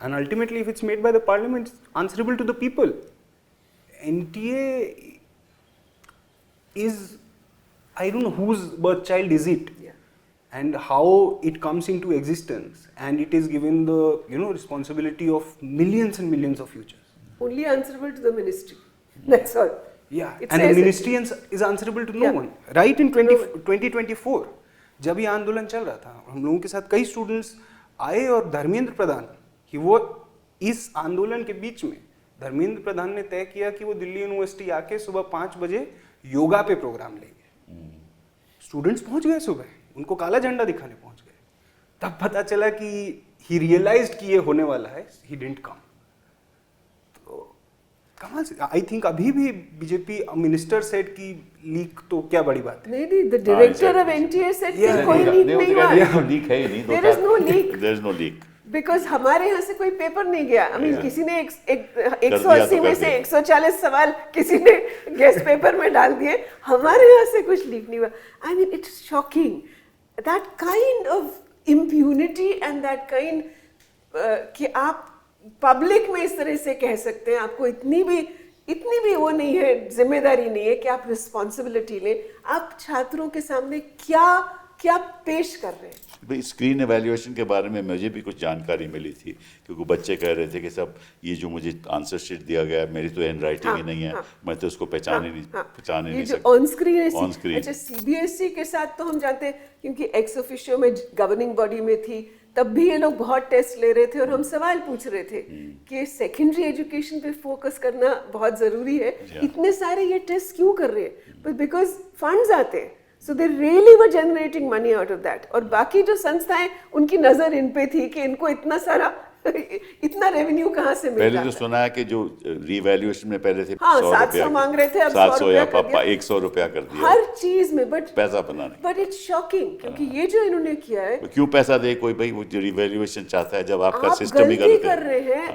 and ultimately if it's made by the parliament, it's answerable to the people. NTA is, I don't know whose birth child is it, and how it comes into existence, and it is given the responsibility of millions and millions of futures. Only answerable to the ministry. That's all. Yeah, It and the says it. ministry is answerable to no Yeah. one. Right in 2024, जब ये आंदोलन चल रहा था, हम लोगों के साथ कई स्टूडेंट्स आए और धर्मेंद्र प्रधान कि वो इस आंदोलन के बीच में धर्मेंद्र प्रधान ने तय किया कि वो दिल्ली यूनिवर्सिटी आके सुबह 5 बजे योगा पे प्रोग्राम लेंगे। स्टूडेंट्स पहुंच गए सुबह, उनको काला झंडा दिखाने पहुंच गए, तब पता चला कि ही रियलाइज्ड कि ये होने वाला है, ही डिडंट कम। तो कमाल से, आई थिंक अभी भी बीजेपी मिनिस्टर सेड की लीक तो क्या बड़ी बात है। नहीं, the director of NTA said कि कोई लीक नहीं हुआ। लीक है ही नहीं। There is no leak. There is no leak. Because हमारे यहाँ से कोई पेपर नहीं गया। I mean, किसी ने 180 दिया में तो से कर 140 सवाल किसी ने गेस्ट पेपर में डाल दिए, हमारे यहाँ से कुछ लीक नहीं हुआ। I mean it's shocking that kind of impunity and that kind कि आप पब्लिक में इस तरह से कह सकते हैं, आपको इतनी भी वो नहीं है, जिम्मेदारी नहीं है कि आप रिस्पॉन्सिबिलिटी लें, आप छात्रों के सामने क्या पेश कर रहे हैं। भाई स्क्रीन एवेल्युएशन के बारे में मुझे भी कुछ जानकारी मिली थी, क्योंकि बच्चे कह रहे थे कि सब ये जो मुझे आंसर शीट दिया गया है, मेरी तो हैंड राइटिंग ही नहीं है, मैं तो उसको पहचान ही नहीं सकता। ऑन स्क्रीन अच्छा, सीबीएसई के साथ तो हम जानते हैं, क्योंकि एक्स ऑफिशियो में गवर्निंग बॉडी में थी, तब भी ये लोग बहुत टेस्ट ले रहे थे और हम सवाल पूछ रहे थे कि सेकेंडरी एजुकेशन पे फोकस करना बहुत जरूरी है, इतने सारे ये टेस्ट क्यों कर रहे हैं, बट बिकॉज फंड्स आते हैं, so they really were generating money out of that. और बाकी जो संस्थाएं, उनकी नजर इन पे थी कि इनको इतना रेवेन्यू कहाँ से मिल पहले रहा तो है। सुना है कि जो रिवैल्यूएशन में पहले थे हाँ, 100 700 रुपया मांग रहे थे, अब 700 या 100 रुपया कर दिया। 100 रुपया कर दिया हर चीज में, पैसा बनाने। बट इट्स शॉकिंग, क्योंकि ये जो इन्होंने किया है, तो क्यों पैसा दे कोई भाई, वो जो रिवैल्यूएशन चाहता है, जब आपका आप सिस्टम ही गलती गलत कर रहे हैं।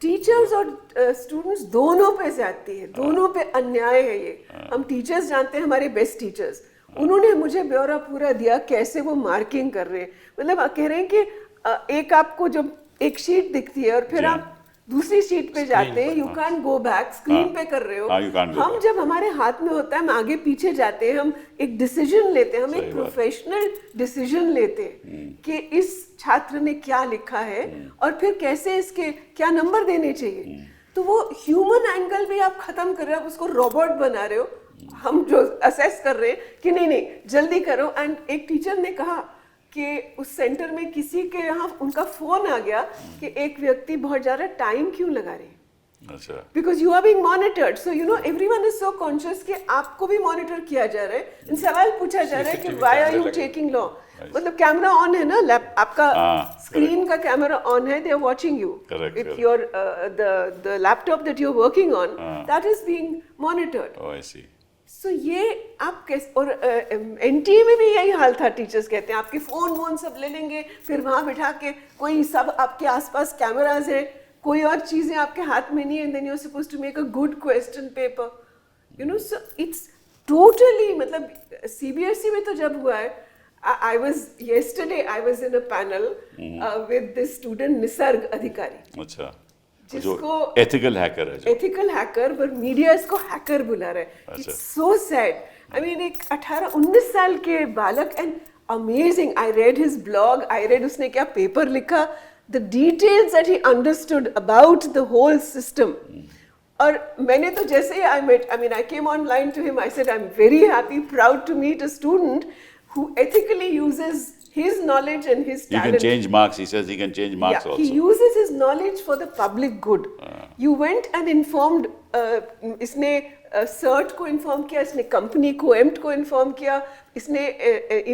टीचर्स और स्टूडेंट्स दोनों पे ज्यादती है, दोनों पे अन्याय है ये। हम टीचर्स जानते हैं, हमारे बेस्ट टीचर्स, उन्होंने मुझे ब्यौरा पूरा दिया कैसे वो मार्किंग कर रहे हैं। मतलब कह रहे हैं कि एक आपको जब एक शीट दिखती है और फिर आप दूसरी शीट पे जाते हैं, you can go back, screen पे कर रहे हो। हम जब हमारे हाथ में होता है, हम आगे पीछे जाते हैं, हम एक डिसीजन लेते हैं, हम एक प्रोफेशनल डिसीजन लेते हैं कि इस छात्र ने क्या लिखा है और फिर कैसे इसके क्या नंबर देने चाहिए। तो वो ह्यूमन एंगल भी आप खत्म कर रहे हो, उसको रोबोट बना रहे हो। हम जो असेस कर रहे हैं कि नहीं जल्दी करो। एंड एक टीचर ने कहा कि उस सेंटर में किसी के यहाँ उनका फोन आ गया कि एक व्यक्ति बहुत ज्यादा टाइम क्यों लगा रहे हैं, अच्छा, because you are being monitored, so you know everyone is so conscious कि आपको भी मॉनिटर किया जा रहा है। सवाल पूछा जा रहा है कि why are you taking law, मतलब कैमरा ऑन है ना, आपका स्क्रीन का कैमरा ऑन है, they are watching you, if your the laptop that you are working on, that is being monitored. Oh I see. So ये आप कैसे, और एनटीए में भी यही हाल था, टीचर्स कहते हैं आपके फोन सब ले लेंगे, फिर वहां बिठा के कोई सब आपके आसपास कैमराज है, कोई और चीजें आपके हाथ में नहीं है, then you are supposed to make a good question paper, you know. So it's totally, मतलब सीबीएसई में तो जब हुआ है, I was yesterday I was in a panel with this student Nisarga Adhikari, अच्छा, जिसको एथिकल हैकर है, एथिकल हैकर, पर मीडिया इसको हैकर बुला रहा है। अच्छा। It's so sad. I mean एक 18-19 साल के बालक, and amazing, I read his blog, I read उसने क्या पेपर लिखा, the details that he understood about the whole system. और मैंने तो जैसे ही I came online to him, I said I am very happy, proud to meet a student who ethically uses his knowledge and his talent. He can change marks. He says he can change marks also. He uses his knowledge for the public good. You went and informed. इसने CERT को inform किया, इसने company को, एम्प्ट को inform किया, इसने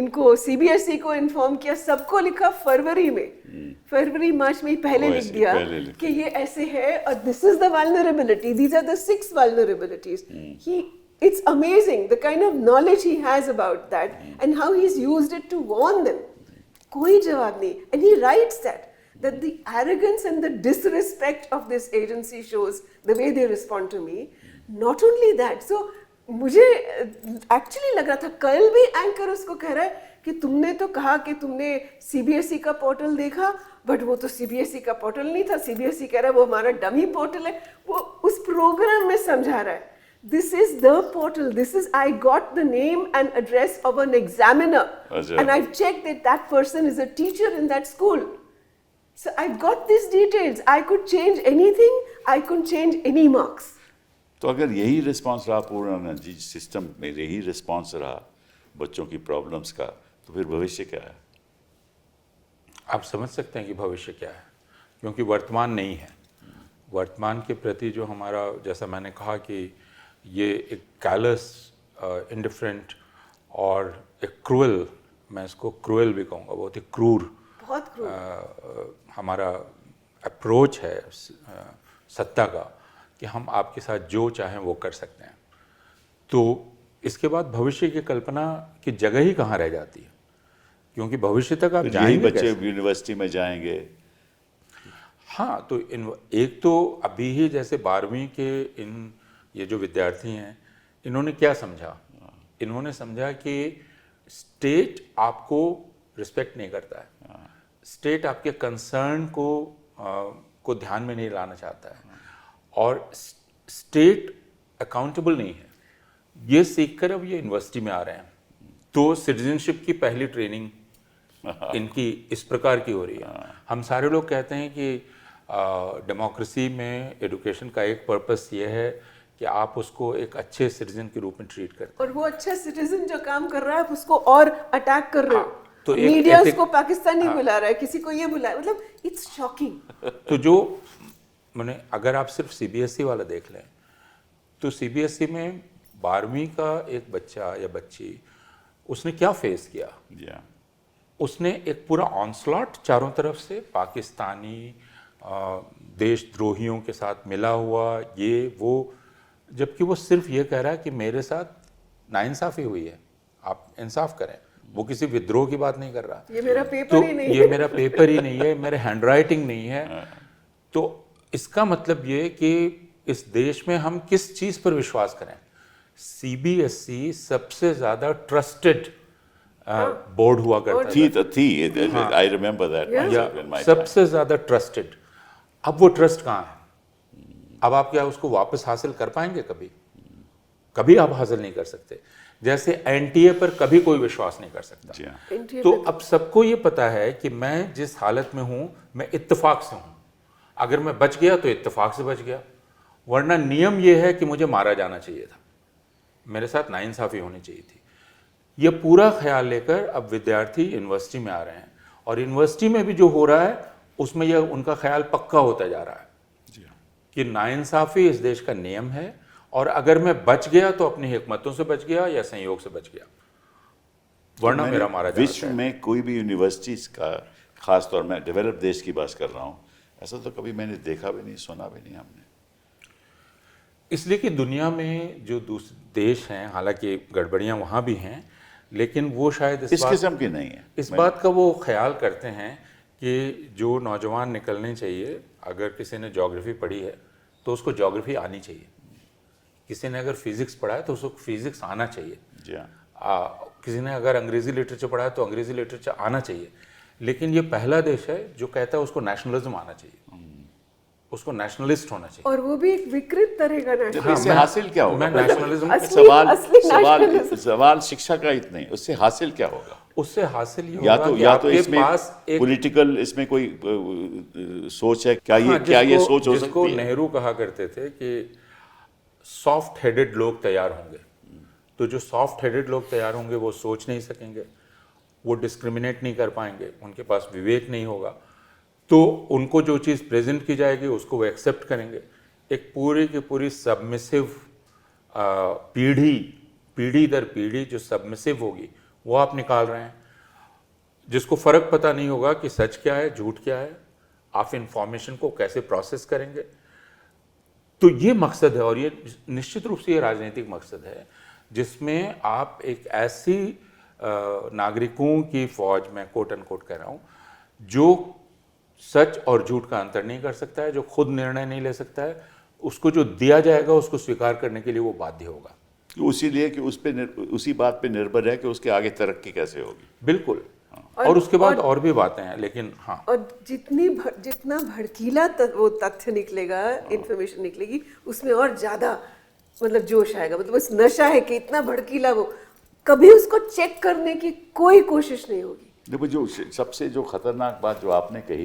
इनको CBSE को इन्फॉर्म किया, सबको लिखा फरवरी मार्च में ही पहले लिख दिया कि ये ऐसे है और this is the vulnerability, these are the 6 vulnerabilities. It's amazing the kind of knowledge he has about that and how he's used it to warn them. कोई जवाब नहीं. And he writes that the arrogance and the disrespect of this agency shows the way they respond to me. Not only that, so मुझे actually लग रहा था, कल भी anchor उसको कह रहा है कि तुमने तो कहा कि तुमने सीबीएसई का पोर्टल देखा, बट वो तो सीबीएसई का पोर्टल नहीं था, सीबीएसई कह रहा है वो हमारा डमी पोर्टल है. वो उस प्रोग्राम में समझा रहा है, this is the portal, this is, I got the name and address of an examiner and I've checked that person is a teacher in that school. So I've got these details, I could change anything, I could change any marks. तो अगर यही response रहा पूरा system में, यही response रहा बच्चों की प्रॉब्लम्स का, तो फिर भविष्य क्या है? आप समझ सकते हैं कि भविष्य क्या है, क्योंकि वर्तमान नहीं है. वर्तमान के प्रति जो हमारा, जैसा मैंने कहा कि ये एक कैलस, इंडिफरेंट और एक क्रूअल, मैं इसको क्रूअल भी कहूँगा, बहुत ही क्रूर, बहुत क्रूर हमारा अप्रोच है सत्ता का, कि हम आपके साथ जो चाहें वो कर सकते हैं. तो इसके बाद भविष्य की कल्पना की जगह ही कहाँ रह जाती है, क्योंकि भविष्य तक आप जाएंगे बच्चे यूनिवर्सिटी में जाएंगे. हाँ, तो एक तो अभी ही जैसे 12वीं के ये जो विद्यार्थी हैं, इन्होंने क्या समझा? इन्होंने समझा कि स्टेट आपको रिस्पेक्ट नहीं करता है, स्टेट आपके कंसर्न को ध्यान में नहीं लाना चाहता है, और स्टेट अकाउंटेबल नहीं है, ये सीखकर अब ये यूनिवर्सिटी में आ रहे हैं। तो सिटीजनशिप की पहली ट्रेनिंग इनकी इस प्रकार की हो रही है। हम सारे लोग कहते हैं कि डेमोक्रेसी में एजुकेशन का एक पर्पस ये है कि आप उसको एक अच्छे सिटीजन के रूप में ट्रीट करते हैं, और वो अच्छा सिटीजन जो काम कर रहा है आप उसको और अटैक कर रहे हो। तो एक मीडिया ethic- उसको पाकिस्तानी बुला रहा है, किसी को ये बुला, मतलब इट्स शॉकिंग। तो जो मैंने, अगर आप सिर्फ सीबीएसई वाला देख लें तो सीबीएसई में 12वीं का एक बच्चा या बच्ची, उसने क्या फेस किया? Yeah. उसने एक पूरा ऑनस्लॉट चारों तरफ से पाकिस्तानी देशद्रोहियों के साथ मिला हुआ, ये वो, जबकि वो सिर्फ ये कह रहा है कि मेरे साथ नाइंसाफ़ी हुई है, आप इंसाफ करें। वो किसी विद्रोह की बात नहीं कर रहा। ये मेरा पेपर तो ही नहीं ये मेरा पेपर ही नहीं है, मेरे हैंडराइटिंग नहीं है। तो इसका मतलब ये कि इस देश में हम किस चीज़ पर विश्वास करें? सीबीएसई सबसे ज़्यादा ट्रस्टेड बोर्ड हुआ करता था, I remember that myself in my time. सबसे ज़्यादा ट्रस्टेड। अब वो ट्रस्ट कहाँ है? अब आप क्या उसको वापस हासिल कर पाएंगे? कभी कभी आप हासिल नहीं कर सकते। जैसे एनटीए पर कभी कोई विश्वास नहीं कर सकता। जी हाँ। NTA तो पे अब सबको ये पता है कि मैं जिस हालत में हूँ मैं इत्तेफाक से हूँ, अगर मैं बच गया तो इत्तेफाक से बच गया, वरना नियम ये है कि मुझे मारा जाना चाहिए था, मेरे साथ नाइंसाफ़ी होनी चाहिए थी। ये पूरा ख्याल लेकर अब विद्यार्थी यूनिवर्सिटी में आ रहे हैं, और यूनिवर्सिटी में भी जो हो रहा है उसमें यह उनका ख्याल पक्का होता जा रहा है जी हाँ। कि नाइंसाफ़ी इस देश का नियम है, और अगर मैं बच गया तो अपनी हिकमतों से बच गया या संयोग से बच गया, वरना मैंने मेरा मारा विश्व जाता है। में कोई भी यूनिवर्सिटीज का, खास तौर में डेवलप देश की बात कर रहा हूँ, ऐसा तो कभी मैंने देखा भी नहीं, सुना भी नहीं हमने। इसलिए कि दुनिया में जो दूसरे देश हैं, हालांकि गड़बड़ियां वहाँ भी हैं, लेकिन वो शायद इस किस्म की नहीं है। इस बात का वो ख्याल करते हैं कि जो नौजवान निकलने चाहिए, अगर किसी ने ज्योग्राफी पढ़ी है तो उसको ज्योग्राफी आनी चाहिए, किसी ने अगर फिजिक्स पढ़ा है तो उसको फिजिक्स आना चाहिए, जी हाँ। किसी ने अगर अंग्रेजी लिटरेचर पढ़ा है तो अंग्रेजी लिटरेचर आना चाहिए। लेकिन ये पहला देश है जो कहता है उसको नेशनलिज्म आना चाहिए, उसको नेशनलिस्ट होना चाहिए। और वो भी एक विकृत तरह का तो इससे हासिल क्या होगा? मैं नेशनलिज्म, सवाल शिक्षा का इतना ही, उससे हासिल क्या होगा? उससे हासिल ये या होगा तो कि या तो आपके इसमें पास एक, पॉलिटिकल इसमें कोई सोच है क्या? ये क्या ये सोच हो जिसको सकती है? नेहरू कहा करते थे कि सॉफ्ट हेडेड लोग तैयार होंगे। तो जो सॉफ्ट हेडेड लोग तैयार होंगे वो सोच नहीं सकेंगे, वो डिस्क्रिमिनेट नहीं कर पाएंगे, उनके पास विवेक नहीं होगा, तो उनको जो चीज़ प्रेजेंट की जाएगी उसको वो एक्सेप्ट करेंगे। एक पूरी की पूरी सबमिसिव पीढ़ी दर पीढ़ी जो सबमिसिव होगी वो आप निकाल रहे हैं, जिसको फ़र्क पता नहीं होगा कि सच क्या है, झूठ क्या है, आप इंफॉर्मेशन को कैसे प्रोसेस करेंगे। तो ये मकसद है, और ये निश्चित रूप से ये राजनीतिक मकसद है, जिसमें आप एक ऐसी नागरिकों की फौज, मैं कोट अनकोट कह रहा हूँ, जो सच और झूठ का अंतर नहीं कर सकता है, जो खुद निर्णय नहीं ले सकता है, उसको जो दिया जाएगा उसको स्वीकार करने के लिए वो बाध्य होगा। इसीलिए कि उसी बात पे निर्भर है कि उसके आगे तरक्की कैसे होगी। बिल्कुल। और उसके बाद और भी बातें हैं, लेकिन हाँ, और जितना भड़कीला वो तथ्य निकलेगा, इंफॉर्मेशन निकलेगी, उसमें और ज्यादा मतलब जोश आएगा। मतलब उस नशा है कि इतना भड़कीला, वो कभी उसको चेक करने की कोई कोशिश नहीं होगी। देखो, जो सबसे जो खतरनाक बात जो आपने कही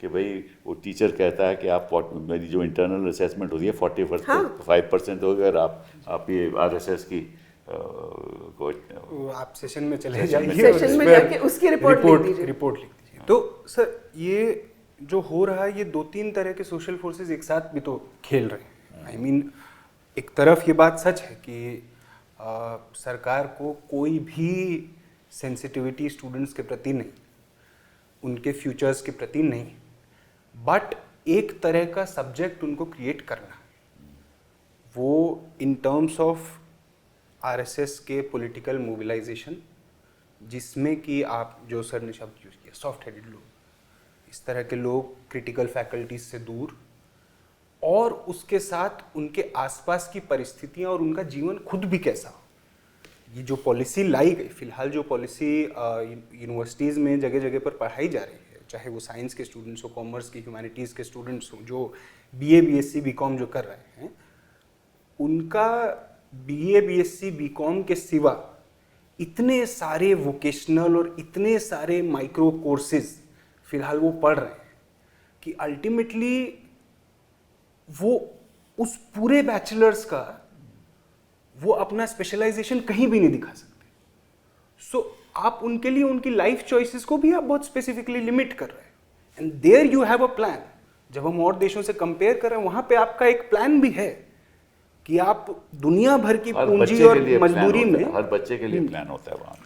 कि भाई वो टीचर कहता है कि आप मेरी जो इंटरनल असेसमेंट होती है 45% होगी, अगर आप ये RSS की आप सेशन में चले जाइए, सेशन में जाके उसकी रिपोर्ट लिख दीजिए। तो सर ये जो हो रहा है, ये 2-3 तरह के सोशल फोर्सेस एक साथ भी तो खेल रहे हैं। आई मीन एक तरफ ये बात सच है कि सरकार को कोई भी सेंसिटिविटी स्टूडेंट्स के प्रति नहीं, उनके फ्यूचर्स के प्रति नहीं, बट एक तरह का सब्जेक्ट उनको क्रिएट करना, वो इन टर्म्स ऑफ RSS के पॉलिटिकल मोबिलाइजेशन, जिसमें कि आप जो सर ने शब्द यूज़ किया सॉफ्ट हेडेड लोग, इस तरह के लोग क्रिटिकल फैकल्टीज से दूर, और उसके साथ उनके आसपास की परिस्थितियां और उनका जीवन खुद भी कैसा हो। ये जो पॉलिसी लाई गई, फिलहाल जो पॉलिसी यूनिवर्सिटीज़ में जगह जगह पर पढ़ाई जा रही है, चाहे वो साइंस के स्टूडेंट्स हो, कॉमर्स की, ह्यूमैनिटीज़ के स्टूडेंट्स हो, जो BA BSc BCom जो कर रहे हैं, उनका BA BSc BCom के सिवा इतने सारे वोकेशनल और इतने सारे माइक्रो कोर्सेज फिलहाल वो पढ़ रहे हैं कि अल्टीमेटली वो उस पूरे बैचलर्स का वो अपना स्पेशलाइजेशन कहीं भी नहीं दिखा सकते। सो आप उनके लिए उनकी लाइफ चॉइसेस को भी आप बहुत स्पेसिफिकली लिमिट कर रहे हैं, and there you have a plan. जब हम और देशों से कंपेयर कर रहे हैं, वहां पे आपका एक प्लान भी है कि आप दुनिया भर की पूंजी और मजदूरी में, हर बच्चे के लिए प्लान होता है वहाँ।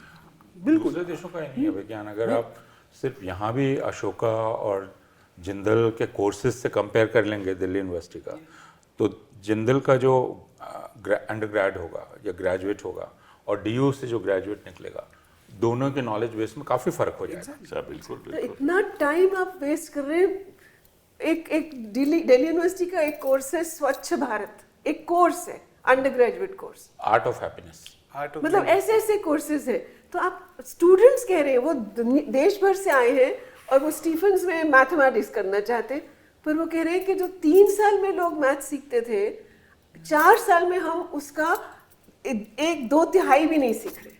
बिल्कुल दूसरे देशों का ही नहीं है विज्ञान। अगर आप सिर्फ यहाँ भी अशोका और जिंदल के कोर्सेज से कंपेयर कर लेंगे दिल्ली यूनिवर्सिटी का, तो जिंदल का जो अंडरग्रेड होगा या ग्रेजुएट होगा और DU से जो ग्रेजुएट निकलेगा, दोनों के नॉलेज बेस में काफ़ी फ़र्क हो जाएगा। अच्छा, बिल्कुल तो बिल्कुल। इतना टाइम आप वेस्ट कर रहे हैं। एक दिल्ली यूनिवर्सिटी का एक कोर्स है स्वच्छ भारत, एक कोर्स है under graduate course, art of happiness. मतलब ऐसे ऐसे कोर्सेज है। तो आप स्टूडेंट्स कह रहे हैं वो देश भर से आए हैं और वो स्टीफन्स में मैथमेटिक्स करना चाहते हैं, पर वो कह रहे हैं कि जो 3 साल में लोग मैथ सीखते थे, 4 साल में हम उसका 1/2 भी नहीं सीख रहे।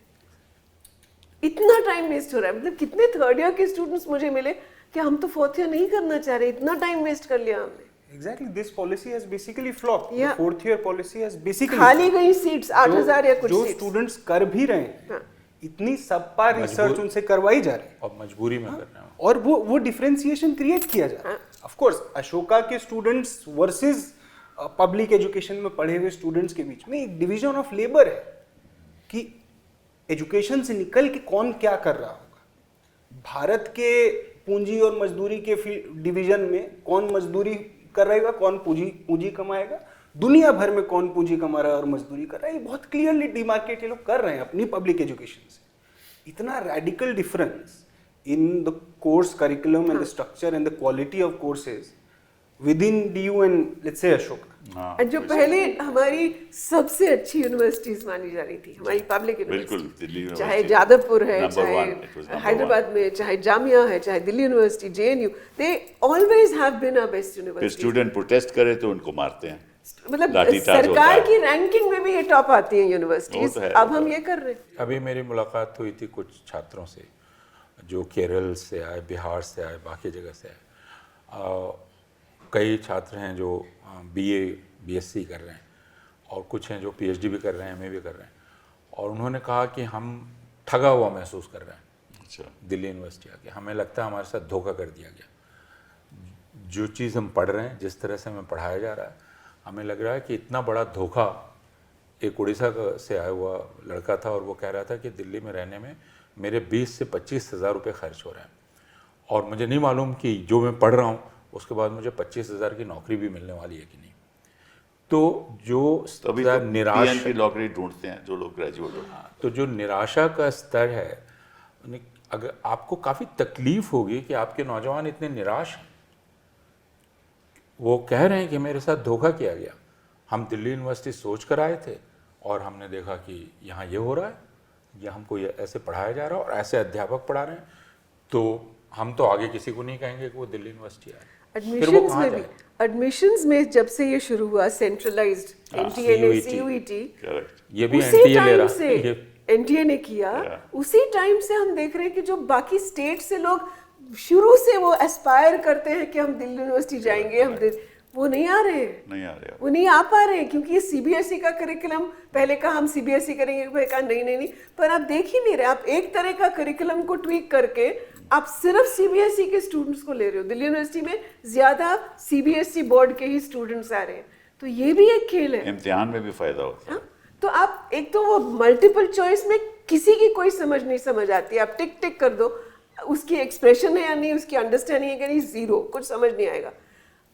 इतना टाइम वेस्ट हो रहा है। मतलब कितने थर्ड ईयर के स्टूडेंट्स मुझे मिले कि हम तो 4th ईयर नहीं करना चाह रहे, इतना टाइम वेस्ट कर लिया हमने। Exactly, this policy has basically flopped. Yeah. The 4th year policy has basically खाली गई सीट्स 8000 या कुछ जो सीट्स। स्टूडेंट्स कर भी रहे हैं, हाँ। इतनी सबपार रिसर्च उनसे करवाई जा रही है और मजबूरी में कर रहे हैं। और वो डिफरेंशिएशन क्रिएट किया जा रहा है। ऑफ कोर्स अशोका के स्टूडेंट्स वर्सेस पब्लिक एजुकेशन में पढ़े हुए स्टूडेंट्स के बीच में एक डिवीजन ऑफ लेबर है कि एजुकेशन से निकल के कौन क्या कर रहा होगा। भारत के पूंजी और मजदूरी के डिवीजन में कौन मजदूरी कर रहेगा, कौन पूंजी कमाएगा, दुनिया भर में कौन पूंजी कमा रहा है और मजदूरी कर रहा है, ये बहुत क्लियरली डिमार्केट ये लोग कर रहे हैं अपनी पब्लिक एजुकेशन से। इतना radical difference in the course curriculum and the structure and the quality of courses with in DU and let's say Ashoka. जो पहले हमारी सबसे अच्छी यूनिवर्सिटीज मानी जा रही थी, हमारी पब्लिक बिल्कुल, दिल्ली यूनिवर्सिटी, चाहे यूनिवर्सिटी जादवपुर है, number चाहे one, it was number Hyderabad में, चाहे जामिया है, चाहे Delhi university, JNU, they always have been our best फिर यूनिवर्सिटी। स्टूडेंट प्रोटेस्ट करे तो उनको मारते हैं। मतलब लाठीचार्ज होता सरकार है। की रैंकिंग में भी ये टॉप आती हैं वो यूनिवर्सिटीज। तो है, अब वो हम तो ये कर रहे हैं। अभी मेरी मुलाकात हुई थी कुछ छात्रों से जो केरल से आए, बिहार से आए, बाकी जगह से आए। कई छात्र हैं जो BA BSc कर रहे हैं और कुछ हैं जो PhD भी कर रहे हैं, MA भी कर रहे हैं, और उन्होंने कहा कि हम ठगा हुआ महसूस कर रहे हैं। अच्छा, दिल्ली यूनिवर्सिटी आके हमें लगता है हमारे साथ धोखा कर दिया गया। जो चीज़ हम पढ़ रहे हैं, जिस तरह से हमें पढ़ाया जा रहा है, हमें लग रहा है कि इतना बड़ा धोखा। एक उड़ीसा से आया हुआ लड़का था और वो कह रहा था कि दिल्ली में रहने में मेरे 20 से 25 हज़ार रुपये खर्च हो रहे हैं और मुझे नहीं मालूम कि जो मैं पढ़ रहा हूँ उसके बाद मुझे 25,000 की नौकरी भी मिलने वाली है कि नहीं। तो जो तभी तो निराश PN की नौकरी ढूंढते हैं जो लोग ग्रेजुएट होते हैं। तो जो निराशा का स्तर है, अगर आपको काफ़ी तकलीफ होगी कि आपके नौजवान इतने निराश हैं। वो कह रहे हैं कि मेरे साथ धोखा किया गया। हम दिल्ली यूनिवर्सिटी सोच कर आए थे और हमने देखा कि यहाँ ये हो रहा है, या हमको ये ऐसे पढ़ाया जा रहा है और ऐसे अध्यापक पढ़ा रहे हैं, तो हम तो आगे किसी को नहीं कहेंगे कि वो दिल्ली यूनिवर्सिटी आए। एडमिशंस में भी, एडमिशंस में जब से ये शुरू हुआ सेंट्रलाइज्ड NTA CUET, करेक्ट, ये भी उसी NTA ले टाइम रहा से ये NTA ने किया। उसी टाइम से हम देख रहे हैं कि जो बाकी स्टेट से लोग शुरू से वो एस्पायर करते हैं कि हम दिल्ली यूनिवर्सिटी जाएंगे, वो नहीं आ रहे हैं, नहीं आ रहे। वो नहीं आ पा रहे हैं क्योंकि ये CBSE का करिकुलम, पहले कहा हम CBSE करेंगे, फिर कहा नहीं, पर आप देख ही नहीं रहे। आप एक तरह का करिकुलम को ट्वीक करके आप सिर्फ CBSE के स्टूडेंट्स को ले रहे हो। दिल्ली यूनिवर्सिटी में ज्यादा CBSE बोर्ड के ही स्टूडेंट्स आ रहे हैं, तो ये भी एक खेल है। इम्तिहान में भी फायदा होता है। तो आप एक तो वो मल्टीपल चॉइस में किसी की कोई नहीं समझ आती, आप टिक टिक कर दो, उसकी एक्सप्रेशन है या नहीं, उसकी अंडरस्टैंडिंग है या नहीं, जीरो, कुछ समझ नहीं आएगा।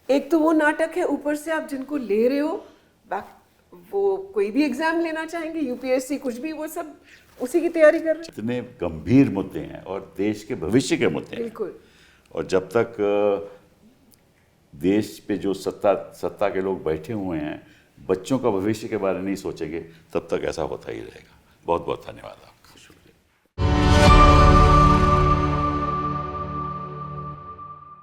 एक तो वो नाटक है, ऊपर से आप जिनको ले रहे हो वो कोई भी एग्जाम लेना चाहेंगे, UPSC कुछ भी, वो सब उसी की तैयारी कर रहे हैं। इतने गंभीर मुद्दे हैं और देश के भविष्य के मुद्दे हैं। बिल्कुल। और जब तक देश पे जो सत्ता के लोग बैठे हुए हैं बच्चों का भविष्य के बारे में नहीं सोचेंगे, तब तक ऐसा होता ही रहेगा। बहुत बहुत धन्यवाद।